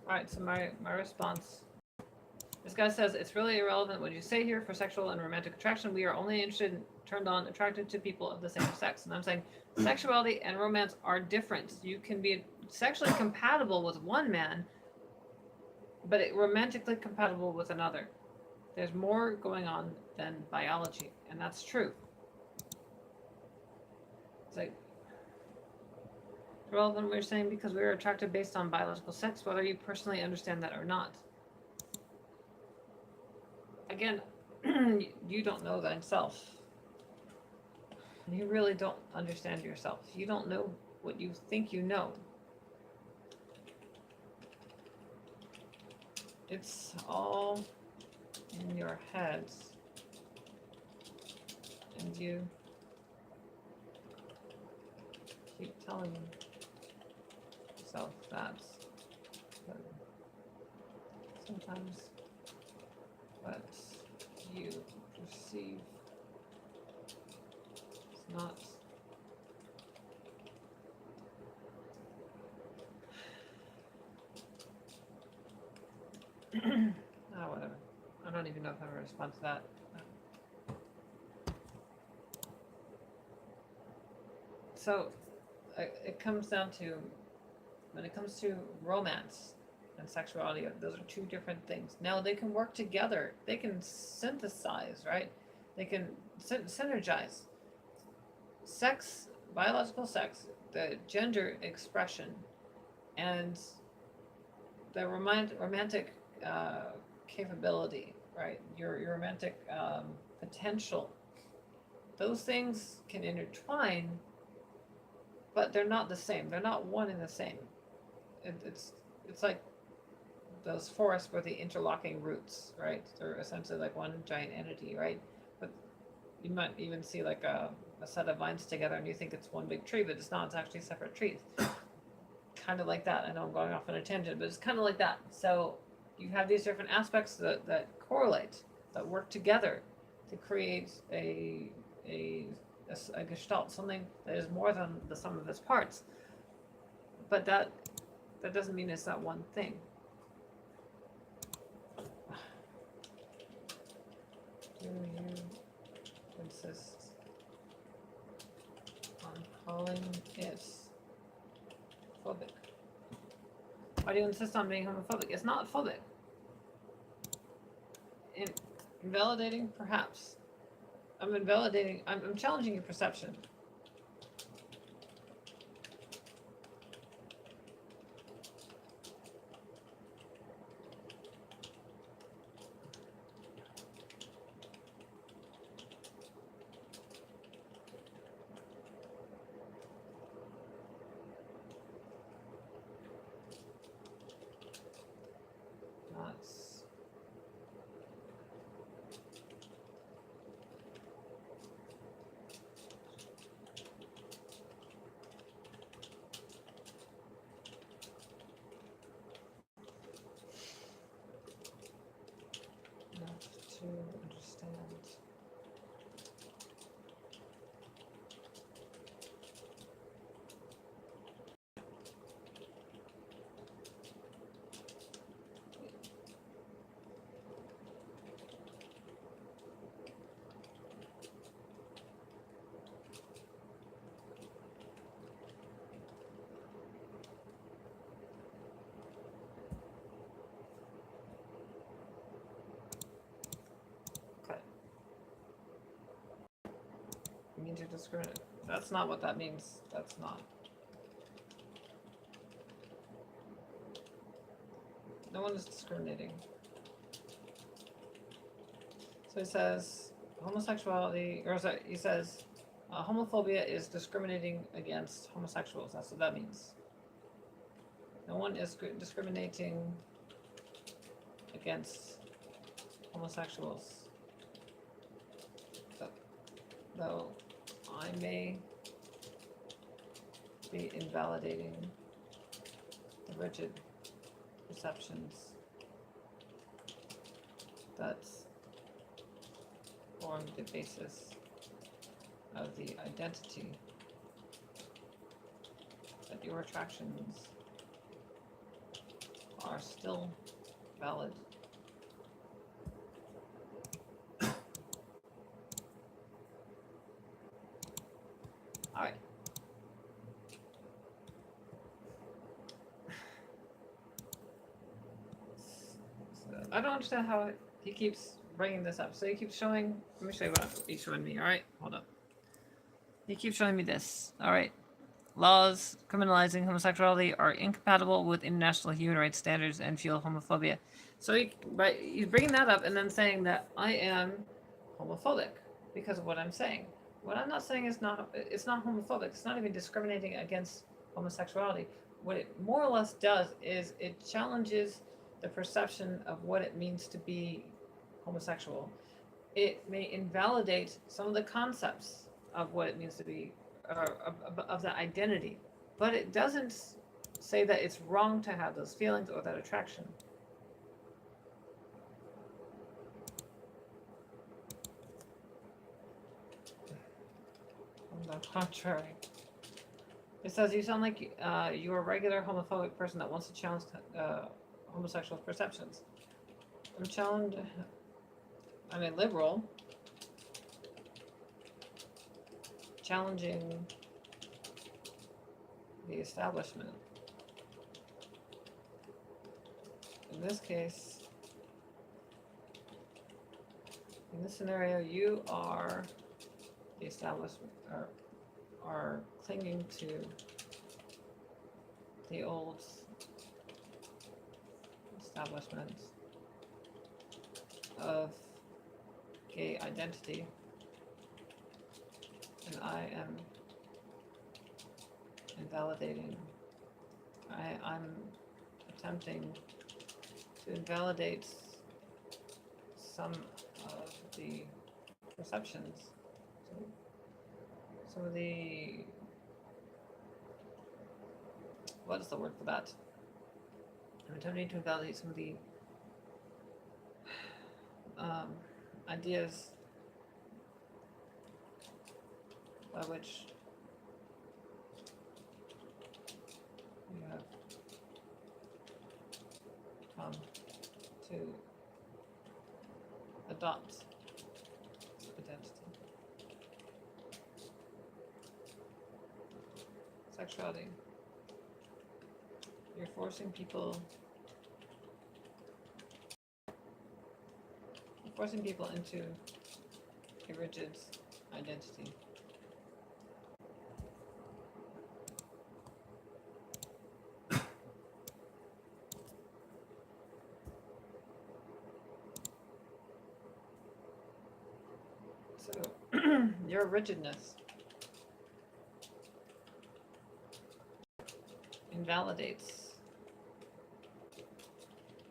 All right, so my response. This guy says it's really irrelevant what you say here. For sexual and romantic attraction, we are only interested in, turned on, attracted to people of the same sex. And I'm saying sexuality and romance are different. You can be sexually compatible with one man, but romantically compatible with another. There's more going on than biology, and that's true. It's like relevant what you're saying because we are attracted based on biological sex, whether you personally understand that or not. Again, you don't know thyself. You really don't understand yourself. You don't know what you think you know. It's all in your heads. And you keep telling yourself that. But sometimes what you perceive is not whatever. I don't even know if I'm going to respond to that. So it comes down to, when it comes to romance and sexuality, those are two different things. Now they can work together. They can synthesize, right? They can synergize. Sex, biological sex, the gender expression, and the romantic capability, right? Your romantic potential. Those things can intertwine, but they're not the same. They're not one and the same. It's like those forests with the interlocking roots, right? They're essentially like one giant entity, right? But you might even see like a set of vines together and you think it's one big tree, but it's not. It's actually separate trees. Kind of like that. I know I'm going off on a tangent, but it's kind of like that. So you have these different aspects that correlate, that work together to create a a gestalt, something that is more than the sum of its parts. But that doesn't mean it's that one thing. Do you insist on calling it phobic? Why do you insist on being homophobic? It's not phobic. Invalidating, perhaps. I'm invalidating. I'm challenging your perception. That's not to understand. Okay. It means you're discriminating. That's not what that means. That's not. No one is discriminating. So he says homosexuality, or sorry, he says homophobia is discriminating against homosexuals. That's what that means. No one is discriminating against homosexuals. Though I may be invalidating the rigid perceptions that form the basis of the identity, that your attractions are still valid. All right. So I don't understand how he keeps bringing this up. So he keeps showing. Let me show you what he's showing me. All right, hold up. He keeps showing me this. All right. Laws criminalizing homosexuality are incompatible with international human rights standards and fuel homophobia. So he's bringing that up and then saying that I am homophobic because of what I'm saying. What I'm not saying is it's not homophobic. It's not even discriminating against homosexuality. What it more or less does is it challenges the perception of what it means to be homosexual. It may invalidate some of the concepts of what it means to be, of the identity, but it doesn't say that it's wrong to have those feelings or that attraction. On the contrary, it says you sound like you're a regular homophobic person that wants to challenge homosexual perceptions. I'm a liberal challenging the establishment. In this case, in this scenario, you are the establishment, are clinging to the old establishment of gay identity, and I am invalidating. I'm attempting to invalidate some of the perceptions, some of the, what is the word for that? I'm attempting to invalidate some of the ideas by which you have come to adopt identity. Sexuality. You're forcing people into a rigid identity. So your rigidness invalidates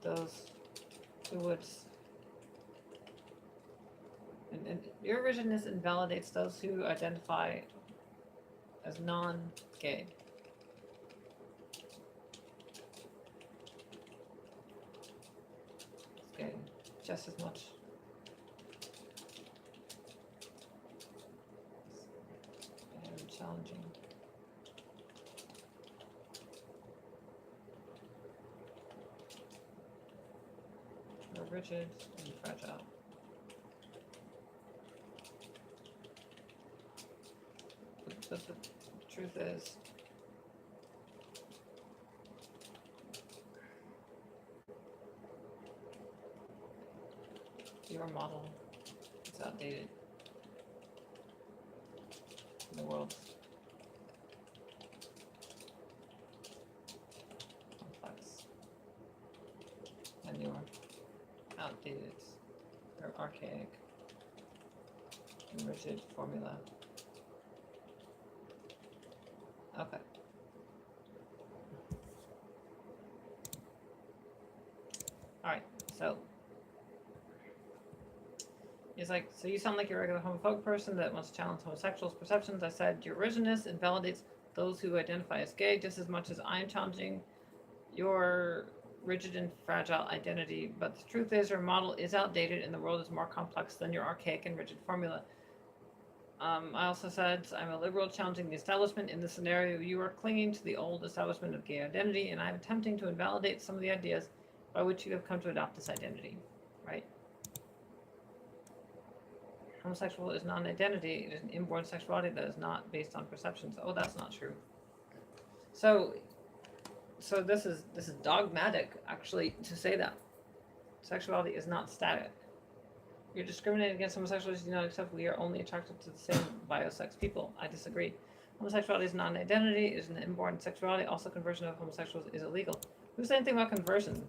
those who would, and your rigidness invalidates those who identify as non-gay. It's gay just as much. And challenging. Or rigid and fragile. But the truth is, your model is outdated. The world's complex, and you're outdated, or archaic, and rigid formula. Okay. All right. So it's like, so you sound like you're a regular homophobic person that wants to challenge homosexuals' perceptions. I said your rigidness invalidates those who identify as gay just as much as I am challenging your rigid and fragile identity. But the truth is, your model is outdated and the world is more complex than your archaic and rigid formula. I also said I'm a liberal challenging the establishment. In this scenario, you are clinging to the old establishment of gay identity, and I'm attempting to invalidate some of the ideas by which you have come to adopt this identity, right? Homosexual is not an identity, it is an inborn sexuality that is not based on perceptions. Oh, that's not true. So this is dogmatic, actually, to say that. Sexuality is not static. You're discriminating against homosexuals, you do not accept we are only attracted to the same biosex people. I disagree. Homosexuality is not an identity, it is an inborn sexuality. Also, conversion of homosexuals is illegal. Who said anything about conversion?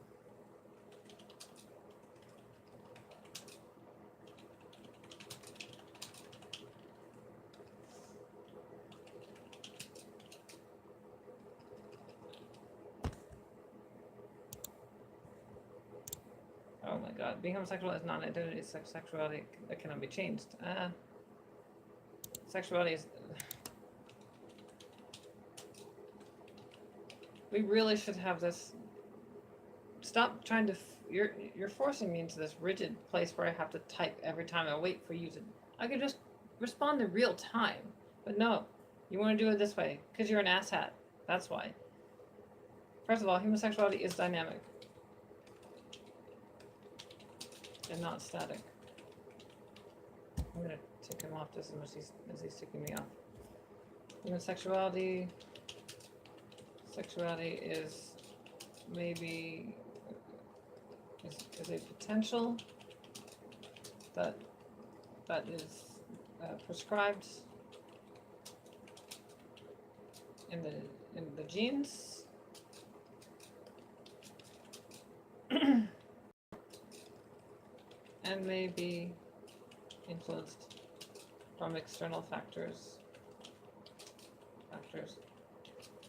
Oh my god, being homosexual is not an identity, it's sexuality that cannot be changed. Sexuality is... We really should have this... Stop trying to... You're forcing me into this rigid place where I have to type every time I wait for you to... I could just respond in real time. But no, you want to do it this way, because you're an asshat. That's why. First of all, homosexuality is dynamic. And not static. I'm gonna take him off just as much as he's taking me off. Human sexuality is maybe is a potential that is prescribed in the genes. And may be influenced from external factors.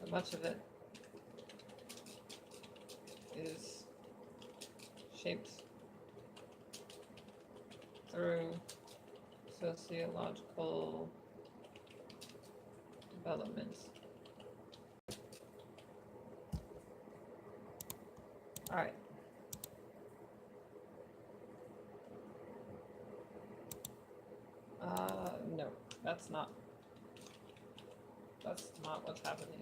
But much of it is shaped through sociological developments. All right. No, that's not That's not what's happening.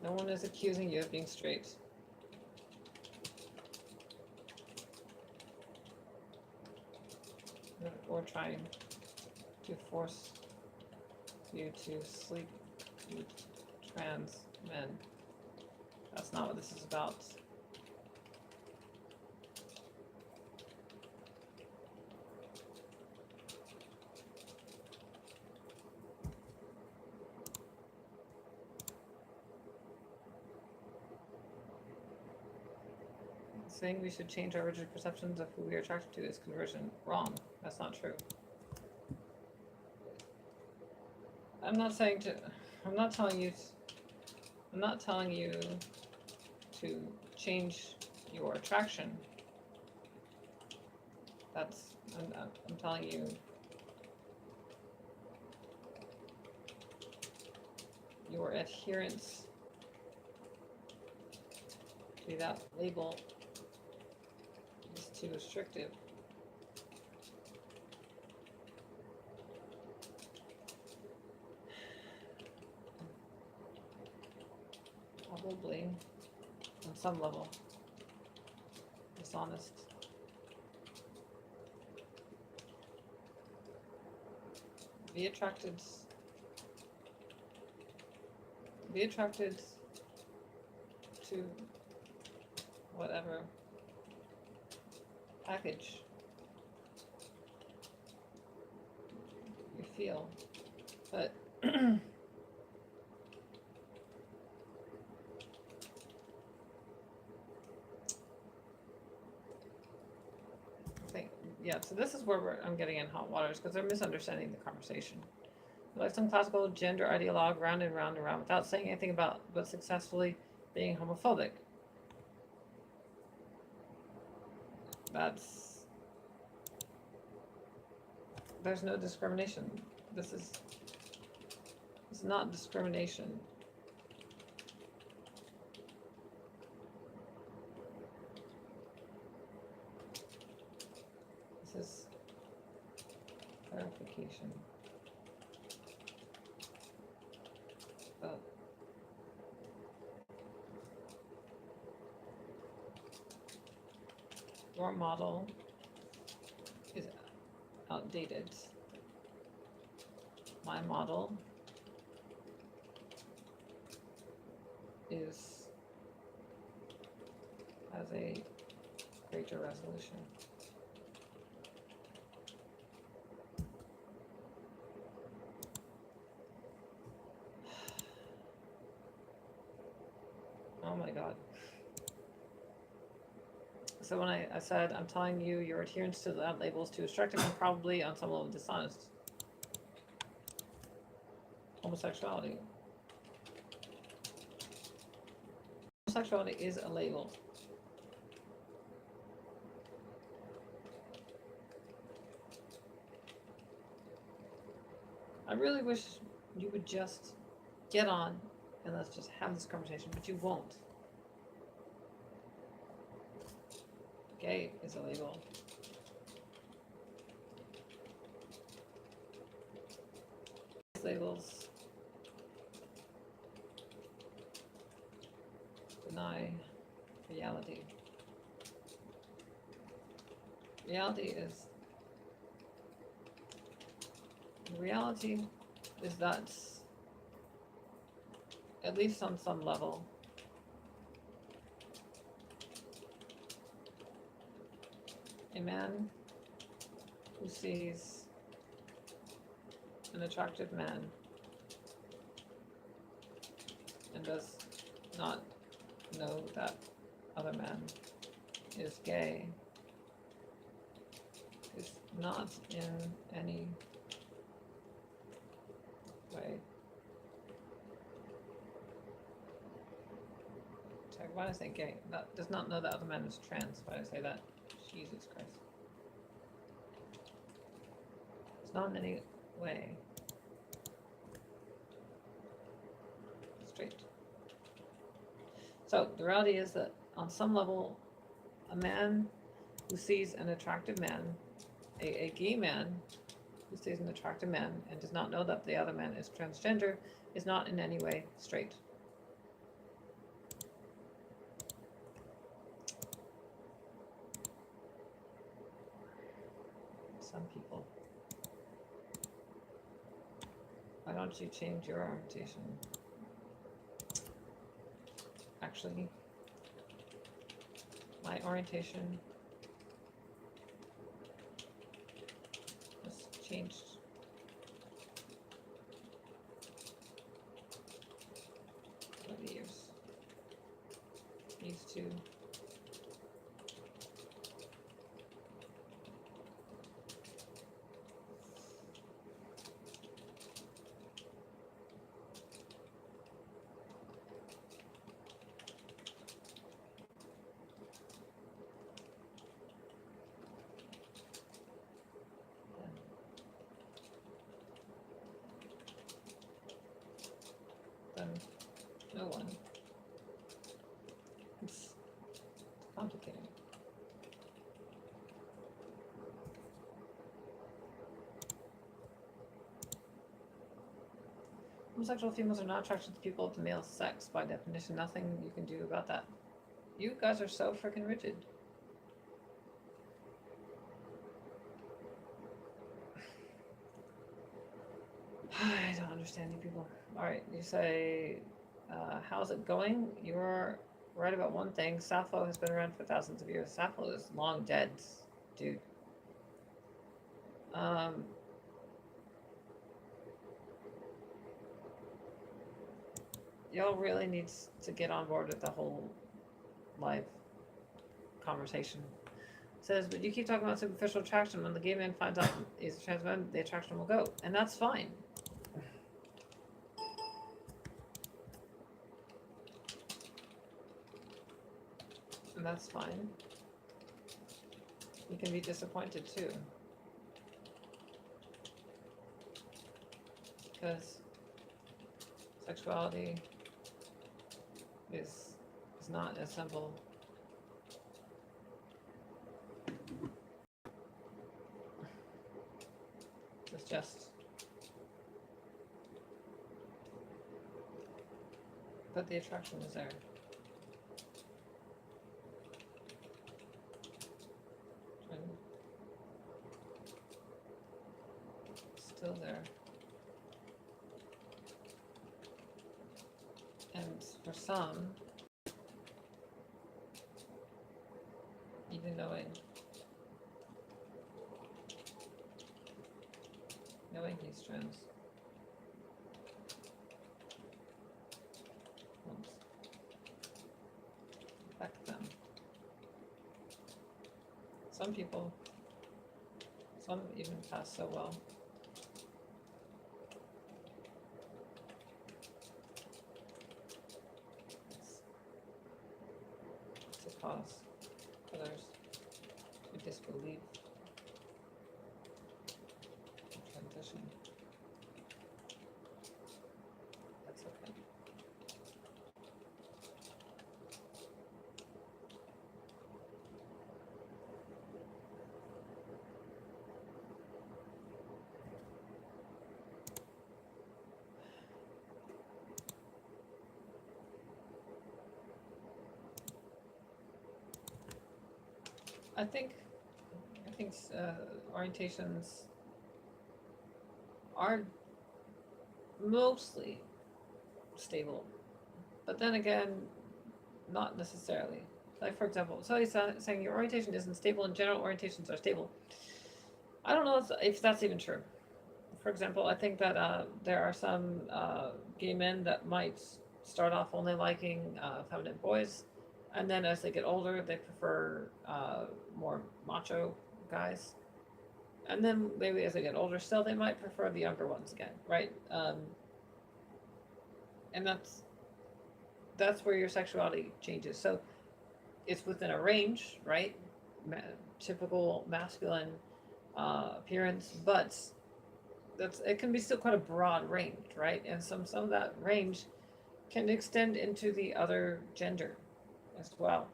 No one is accusing you of being straight. Or trying to force you to sleep with trans men. That's not what this is about. Saying we should change our rigid perceptions of who we are attracted to is conversion. Wrong. That's not true. I'm not telling you to change your attraction. I'm telling you your adherence to that label is too restrictive. Probably, on some level, dishonest. Be attracted to whatever package you feel, but yeah, so this is where I'm getting in hot waters because they're misunderstanding the conversation. Like some classical gender ideologue round and round and round without saying anything about but successfully being homophobic. There's no discrimination. This is not discrimination. This is clarification. Your model is outdated. My model has a greater resolution. Oh my God. So when I said, I'm telling you, your adherence to that label is too restrictive and probably on some level dishonest. Homosexuality. Homosexuality is a label. I really wish you would just get on and let's just have this conversation, but you won't. Gay is a label. Labels deny reality. Reality is that, at least on some level, a man who sees an attractive man and does not know that other man is gay is not in any way. Sorry, why did I say gay? That does not know that other man is trans. Why did I say that? Jesus Christ. It's not in any way straight. So the reality is that on some level, a man who sees an attractive man, a gay man who sees an attractive man and does not know that the other man is transgender, is not in any way straight. Some people. Why don't you change your orientation? Actually, my orientation was changed. Over the years. These two. Then no one. It's complicated. Homosexual females are not attracted to people of the male sex by definition. Nothing you can do about that. You guys are so freaking rigid. I don't understand you people. Alright, you say, how's it going? You're right about one thing. Sappho has been around for thousands of years. Sappho is long dead, dude. Y'all really needs to get on board with the whole live conversation. It says, but you keep talking about superficial attraction. When the gay man finds out he's a trans man, the attraction will go. And that's fine. And that's fine. You can be disappointed too. Because sexuality is not as simple as just, but the attraction is there. And still there. And for some, even knowing he's trans won't affect them. Some people, some even pass so well. To cause others to disbelieve transition. That's okay. I think orientations are mostly stable, but then again, not necessarily. Like for example, so he's saying your orientation isn't stable and general orientations are stable. I don't know if that's even true. For example, I think that there are some gay men that might start off only liking feminine boys, and then as they get older, they prefer more macho guys. And then maybe as they get older still, they might prefer the younger ones again, right? And that's where your sexuality changes. So it's within a range, right? Typical masculine appearance, but it can be still quite a broad range, right? And some of that range can extend into the other gender as well.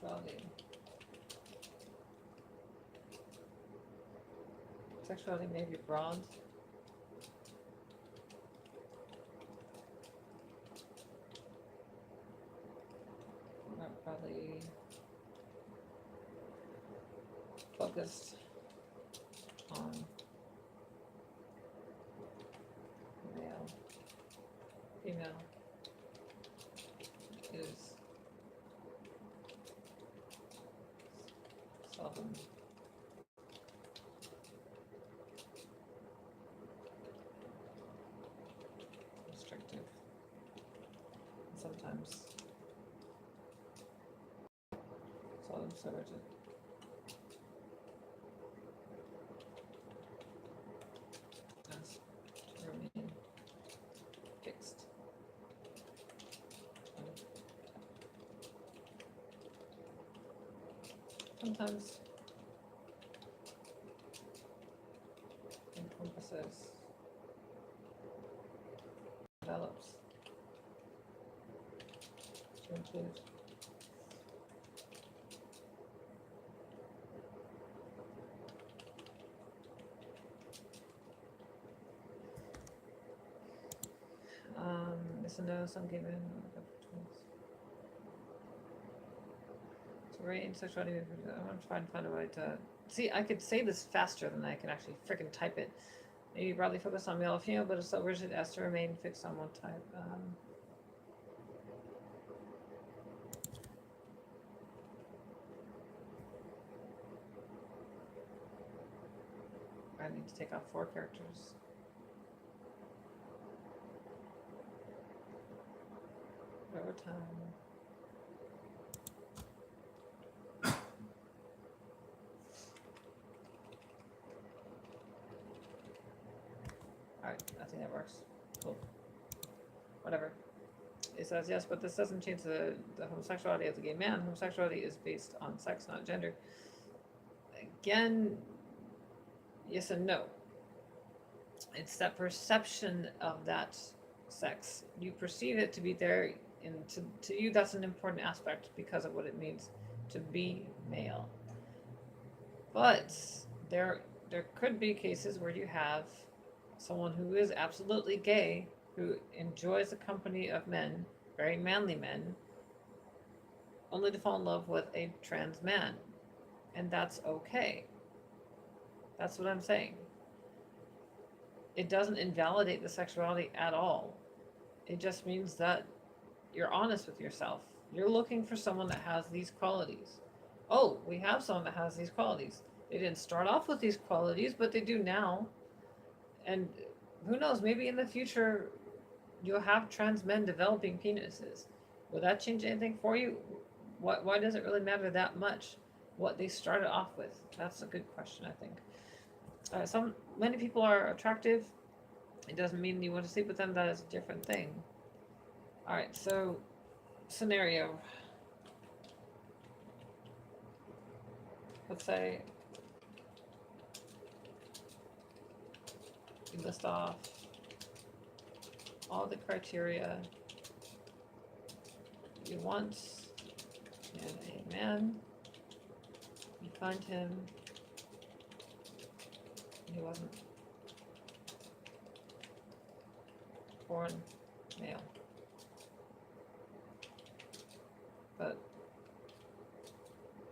sexuality. Sexuality may be broad. Not probably focused on male, female is seldom restrictive, sometimes seldom so rigid. As to remain fixed. Sometimes encompasses, develops to include yes and no, some given. So range, sexuality, I want to try and find a way to see. I could say this faster than I can actually freaking type it. Maybe broadly focused on male or female, but it's so rigid as to remain fixed on one type. I need to take off 4 characters. Over time. Alright, I think that works. Cool. Whatever. It says yes, but this doesn't change the homosexuality of the gay man. Homosexuality is based on sex, not gender. Again, yes and no. It's that perception of that sex. You perceive it to be there, and to you that's an important aspect because of what it means to be male. But there could be cases where you have someone who is absolutely gay, who enjoys the company of men, very manly men, only to fall in love with a trans man. And that's okay. That's what I'm saying. It doesn't invalidate the sexuality at all. It just means that you're honest with yourself. You're looking for someone that has these qualities. Oh, we have someone that has these qualities. They didn't start off with these qualities, but they do now. And who knows, maybe in the future you'll have trans men developing penises. Will that change anything for you? Why does it really matter that much what they started off with? That's a good question, I think. Many people are attractive. It doesn't mean you want to sleep with them. That is a different thing. All right, so scenario. Let's say you list off all the criteria you want in a man. You find him. He wasn't born male, but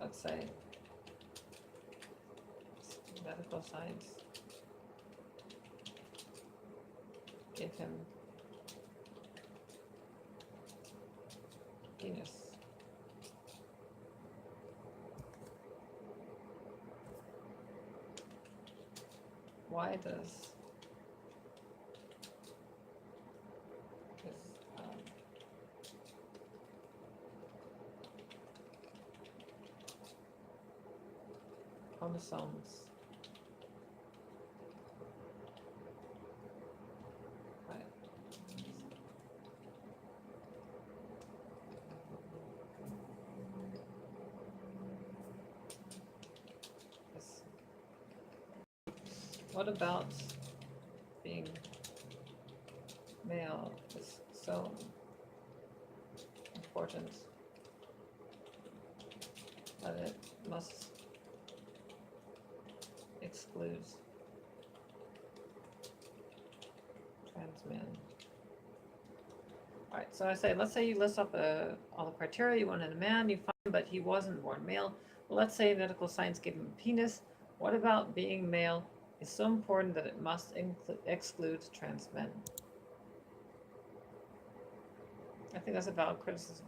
let's say medical science gave him penis. Why does his chromosomes what about being male is so important that it must exclude trans men. All right, so I say, let's say you list up all the criteria you want in a man, you find, but he wasn't born male. Well, let's say medical science gave him a penis. What about being male is so important that it must exclude trans men? I think that's a valid criticism.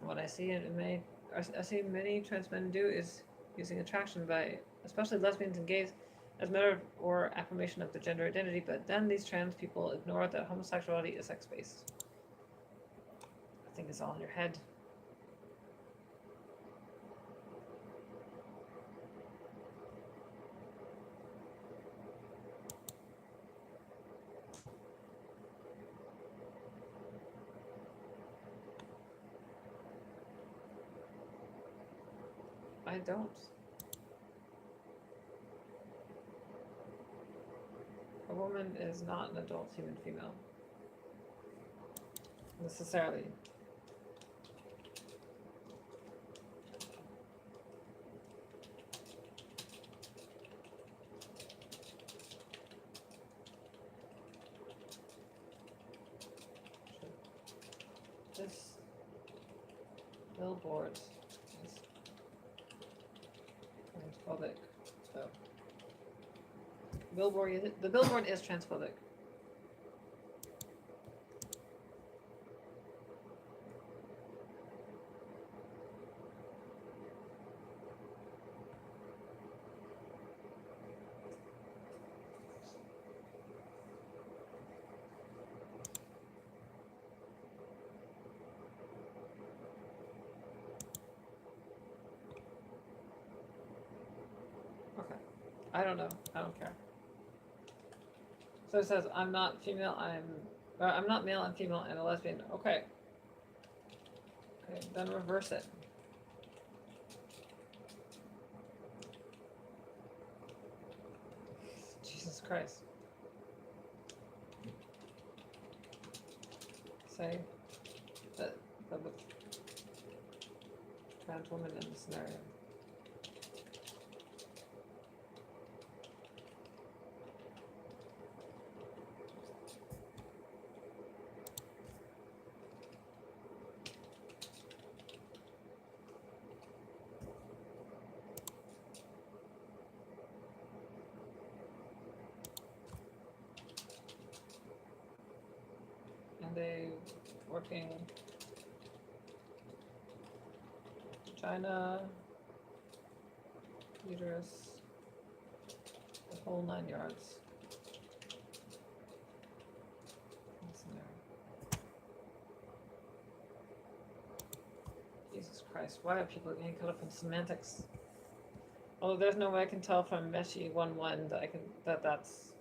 What I see many trans men do is using attraction by, especially lesbians and gays, as a matter or affirmation of their gender identity, but then these trans people ignore that homosexuality is sex-based. I think it's all in your head. I don't. A woman is not an adult human female. Necessarily. This billboard is transphobic. So the billboard is transphobic. Okay. I don't know. I don't care. So it says, I'm not female, I'm not male, I'm female, and a lesbian. Okay. Okay, then reverse it. Jesus Christ. Say that with trans women in the scenario. And they working vagina, uterus, the whole 9 yards. Jesus Christ, why are people getting caught up in semantics? Although there's no way I can tell from Meshi 1-1 that's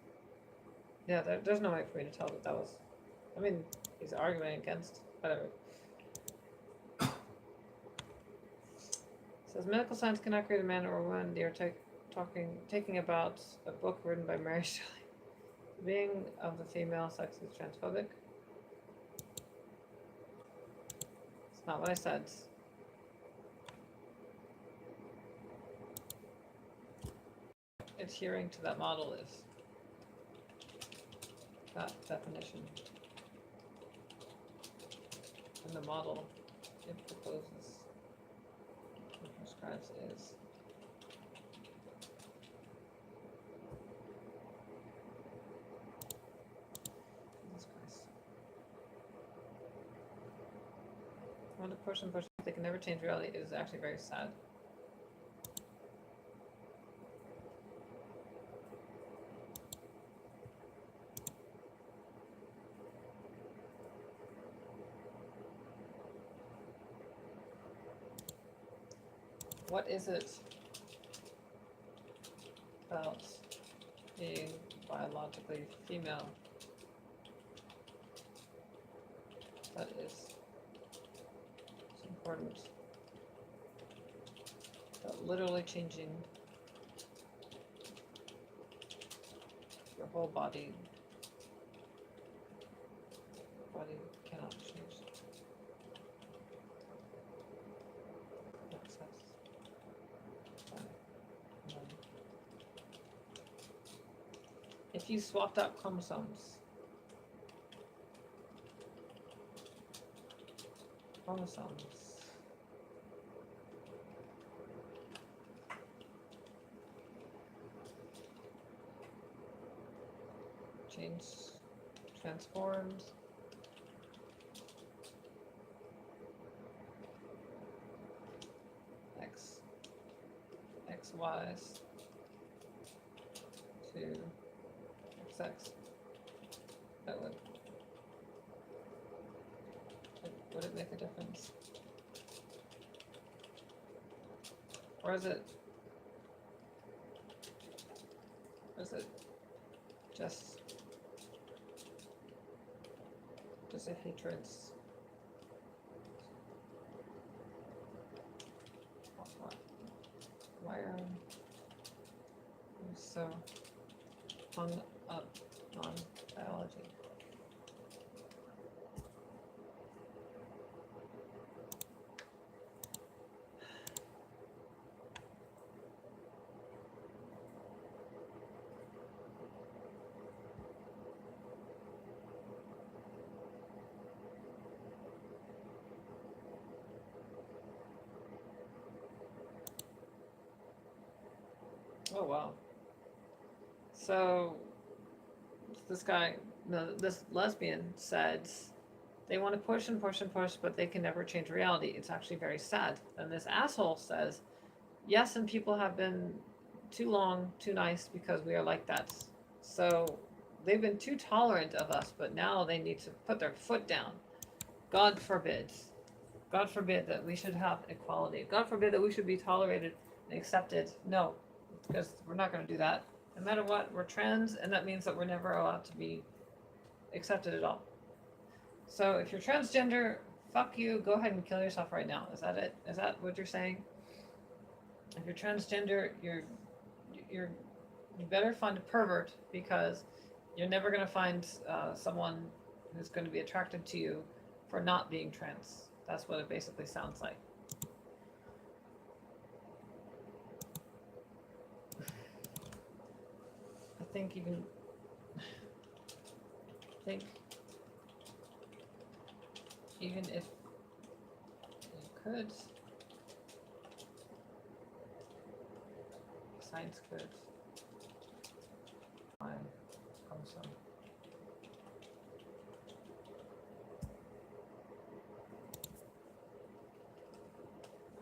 there's no way for me to tell that was, I mean, he's arguing against, whatever. It says medical science cannot create a man or a woman. They are taking about a book written by Mary Shelley. The being of the female sex is transphobic. It's not what I said. Adhering to that model is that definition. And the model it proposes, it prescribes is Jesus Christ. When a person they can never change reality, it is actually very sad. What is it about being biologically female that is important? That literally changing your whole body cannot change. That's if you swapped out chromosomes. Change, transformed. XYs to XX. That would it make a difference? Or is it just a hatreds? Why are we so hung up on biology? Oh wow. So this guy, no, this lesbian said they want to push and push and push, but they can never change reality. It's actually very sad. And this asshole says, yes, and people have been too long, too nice because we are like that. So they've been too tolerant of us, but now they need to put their foot down. God forbid. God forbid that we should have equality. God forbid that we should be tolerated and accepted. No, because we're not going to do that. No matter what, we're trans, and that means that we're never allowed to be accepted at all. So if you're transgender, fuck you, go ahead and kill yourself right now. Is that it? Is that what you're saying? If you're transgender, you better find a pervert, because you're never going to find someone who's going to be attracted to you for not being trans. That's what it basically sounds like. I think even if you could, science could find chromosome.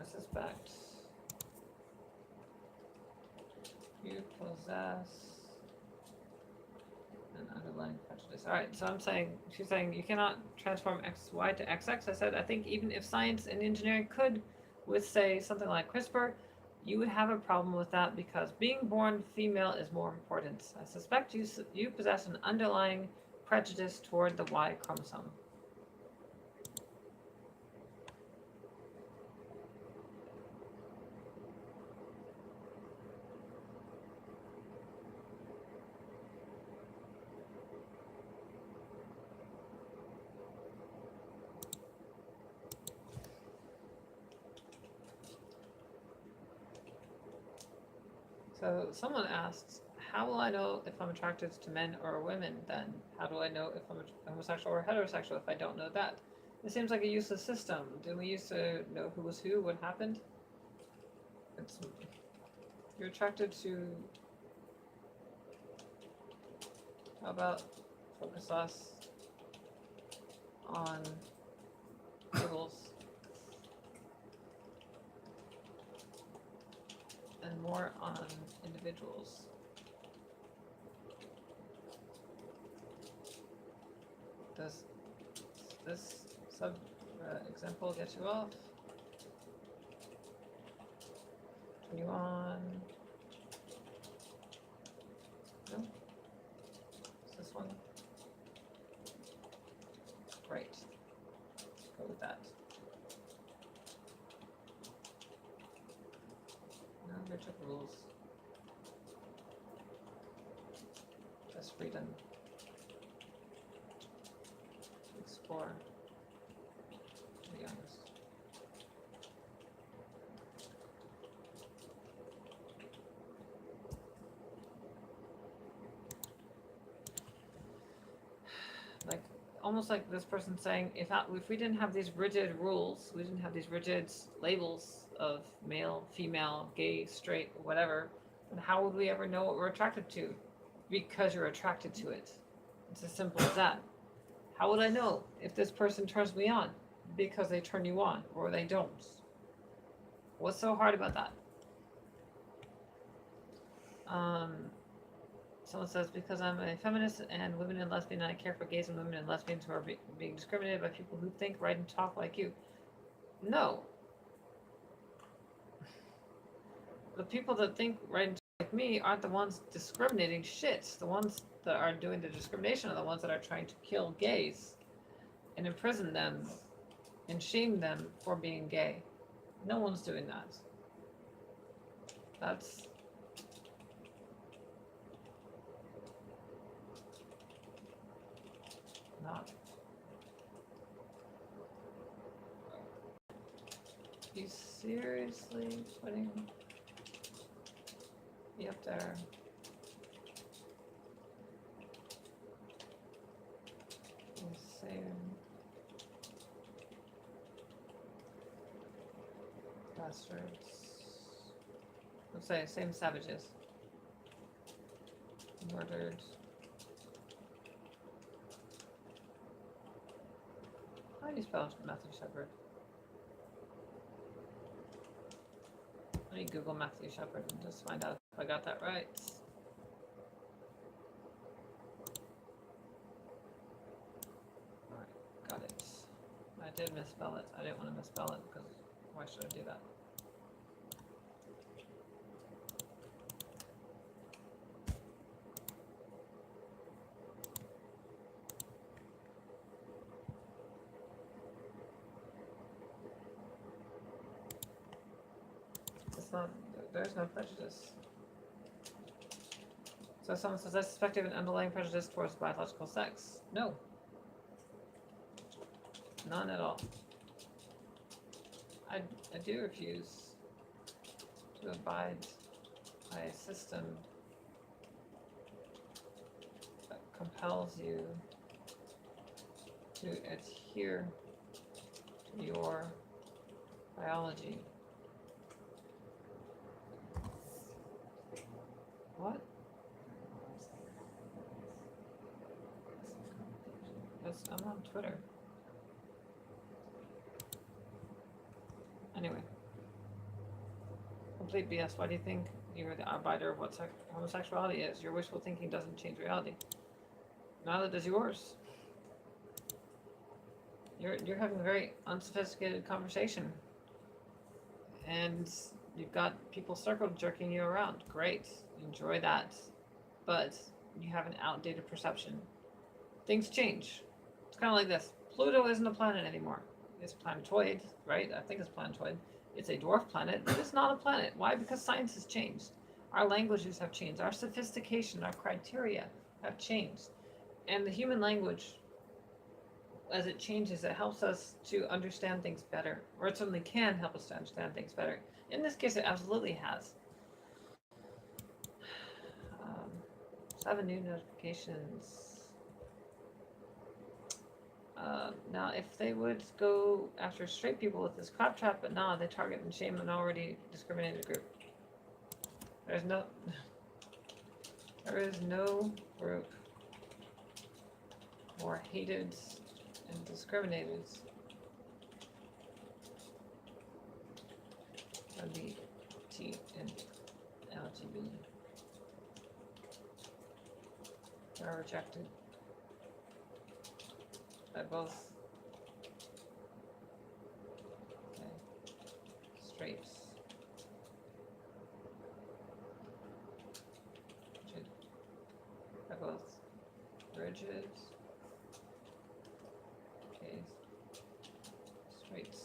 I suspect you possess an underlying prejudice. All right, so she's saying you cannot transform XY to XX. I said, I think even if science and engineering could, with say something like CRISPR, you would have a problem with that, because being born female is more important. I suspect you possess an underlying prejudice toward the Y chromosome. So someone asked, how will I know if I'm attracted to men or women then? How do I know if I'm homosexual or heterosexual if I don't know that? It seems like a useless system. Didn't we used to know who was who, what happened? You're attracted to... How about focus us on labels and more on individuals. Does this example get you off? 21. No? Is this one? Great. Go with that. No rigid rules. Just freedom to explore, to be honest. almost like this person saying, if we didn't have these rigid rules, we didn't have these rigid labels of male, female, gay, straight, whatever, then how would we ever know what we're attracted to? Because you're attracted to it. It's as simple as that. How would I know if this person turns me on? Because they turn you on, or they don't. What's so hard about that? Someone says, because I'm a feminist and women and lesbian, and I care for gays and women and lesbians who are being discriminated by people who think, write, and talk like you. No. The people that think, write, and talk like me aren't the ones discriminating shit. The ones that are doing the discrimination are the ones that are trying to kill gays and imprison them and shame them for being gay. No one's doing that. That's not. You seriously putting me up there? Same bastards. Let's say same savages. Murdered. How do you spell Matthew Shepard? Let me Google Matthew Shepard and just find out if I got that right. Alright, got it. I did misspell it. I didn't want to misspell it because why should I do that? It's not, there's no prejudice. So someone says, I suspect you have an underlying prejudice towards biological sex. No. None at all. I do refuse to abide by a system that compels you to adhere to your biology. What? I'm on Twitter. Anyway. Complete BS. Why do you think you're the arbiter of what homosexuality is? Your wishful thinking doesn't change reality. Neither does yours. You're having a very unsophisticated conversation. And you've got people circle jerking you around. Great. Enjoy that. But you have an outdated perception. Things change. It's kind of like this. Pluto isn't a planet anymore. It's planetoid, right? I think it's planetoid. It's a dwarf planet, but it's not a planet. Why? Because science has changed. Our languages have changed. Our sophistication, our criteria have changed. And the human language, as it changes, it helps us to understand things better. Or it certainly can help us to understand things better. In this case, it absolutely has. 7 new notifications. Now, if they would go after straight people with this crop trap, but nah, they target and shame an already discriminated group. There is no group more hated and discriminated than the T and LGBT. They are rejected by both straights, by both rigid, straights,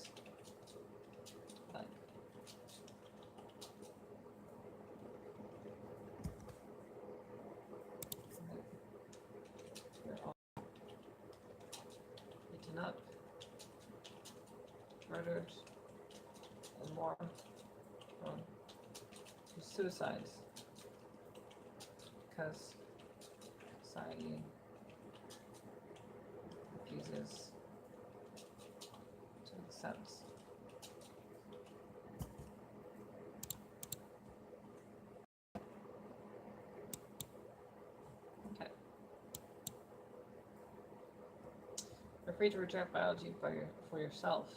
like they're all eaten up, murdered, and more prone to suicides because society refuses sense. Okay. You're free to reject biology for yourself.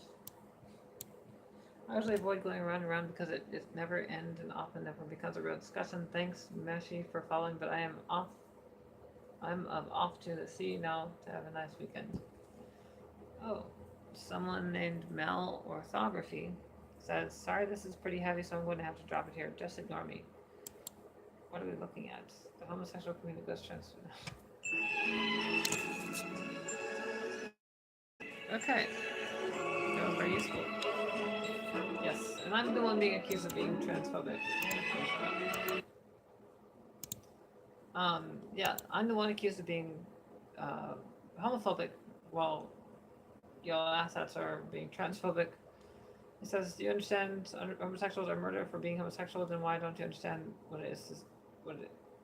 I usually avoid going around and around because it never ends and often never becomes a real discussion. Thanks, Meshi, for following, but I am off. I'm off to the sea now to have a nice weekend. Oh, someone named Mel Orthography says, sorry, this is pretty heavy, so I'm going to have to drop it here. Just ignore me. What are we looking at? The homosexual community goes trans. Okay. That was very useful. Yes, and I'm the one being accused of being transphobic. Yeah, I'm the one accused of being homophobic while y'all assets are being transphobic. It says, do you understand homosexuals are murdered for being homosexual? Then why don't you understand what it is,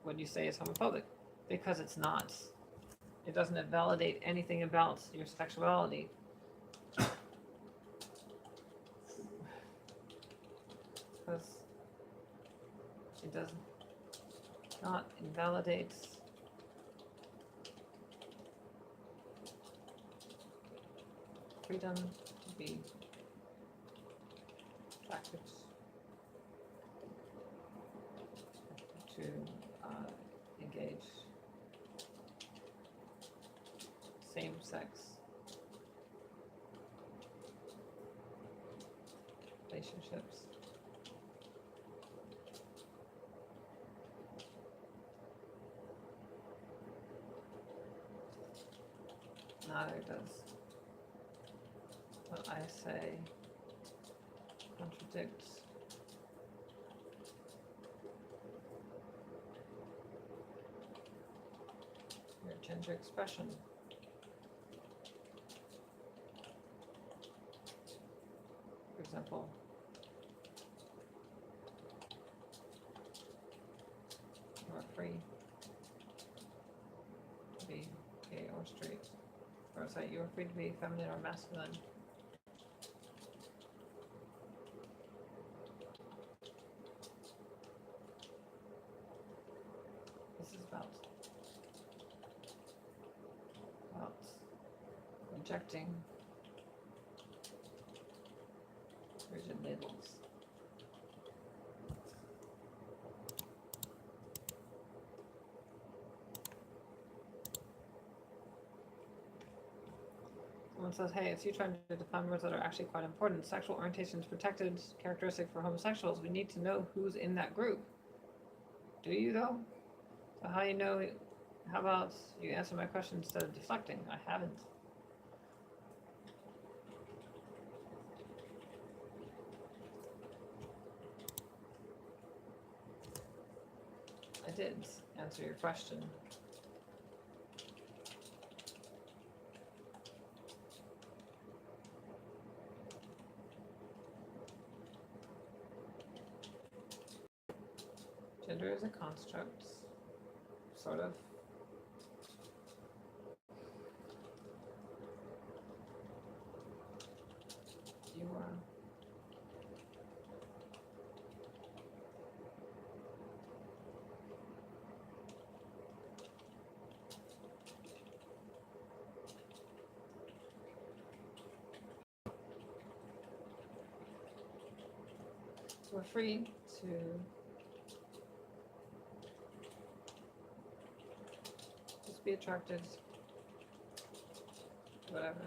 what you say is homophobic? Because it's not. It doesn't validate anything about your sexuality. Because it does not invalidate freedom to be attracted to engage same-sex relationships. Neither does what I say contradicts your gender expression. For example, you are free to be gay or straight. Or say you are free to be feminine or masculine. This is about rejecting rigid labels. Someone says, hey, it's you trying to define words that are actually quite important. Sexual orientation is protected characteristic for homosexuals. We need to know who's in that group. Do you though? So how you know? How about you answer my question instead of deflecting? I haven't. I did answer your question. Gender is a construct, sort of. You are. So we're free to just be attracted to whatever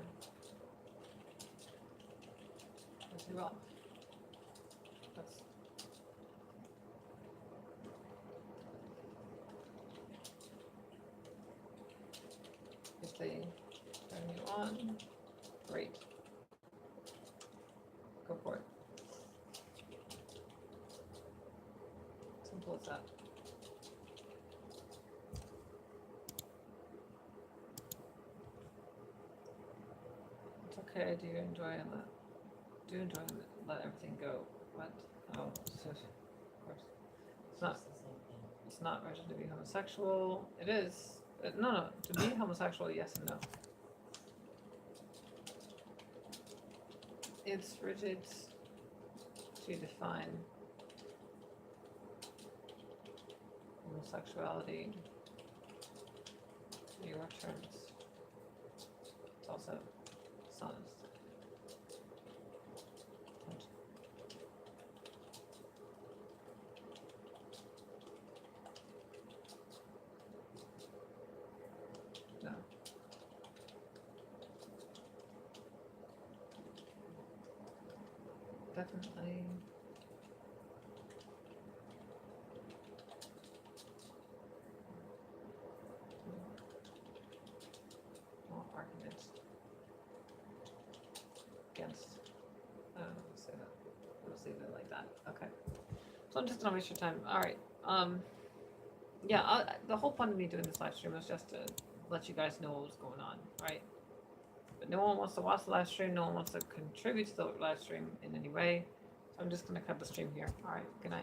as you will. That's if they turn you on, great. Go for it. Simple as that. It's okay. Do you enjoy and let everything go? What? Oh, of course. It's not right to be homosexual. It is. No. To be homosexual, yes and no. it's rigid to define homosexuality in your terms. It's also dishonest. No. Definitely. More arguments against. Let's say that. Let's leave it like that. Okay. So I'm just gonna waste your time. All right. Yeah. The whole point of me doing this live stream was just to let you guys know what was going on, right? But no one wants to watch the live stream. No one wants to contribute to the live stream in any way. So I'm just gonna cut the stream here. All right. Good night.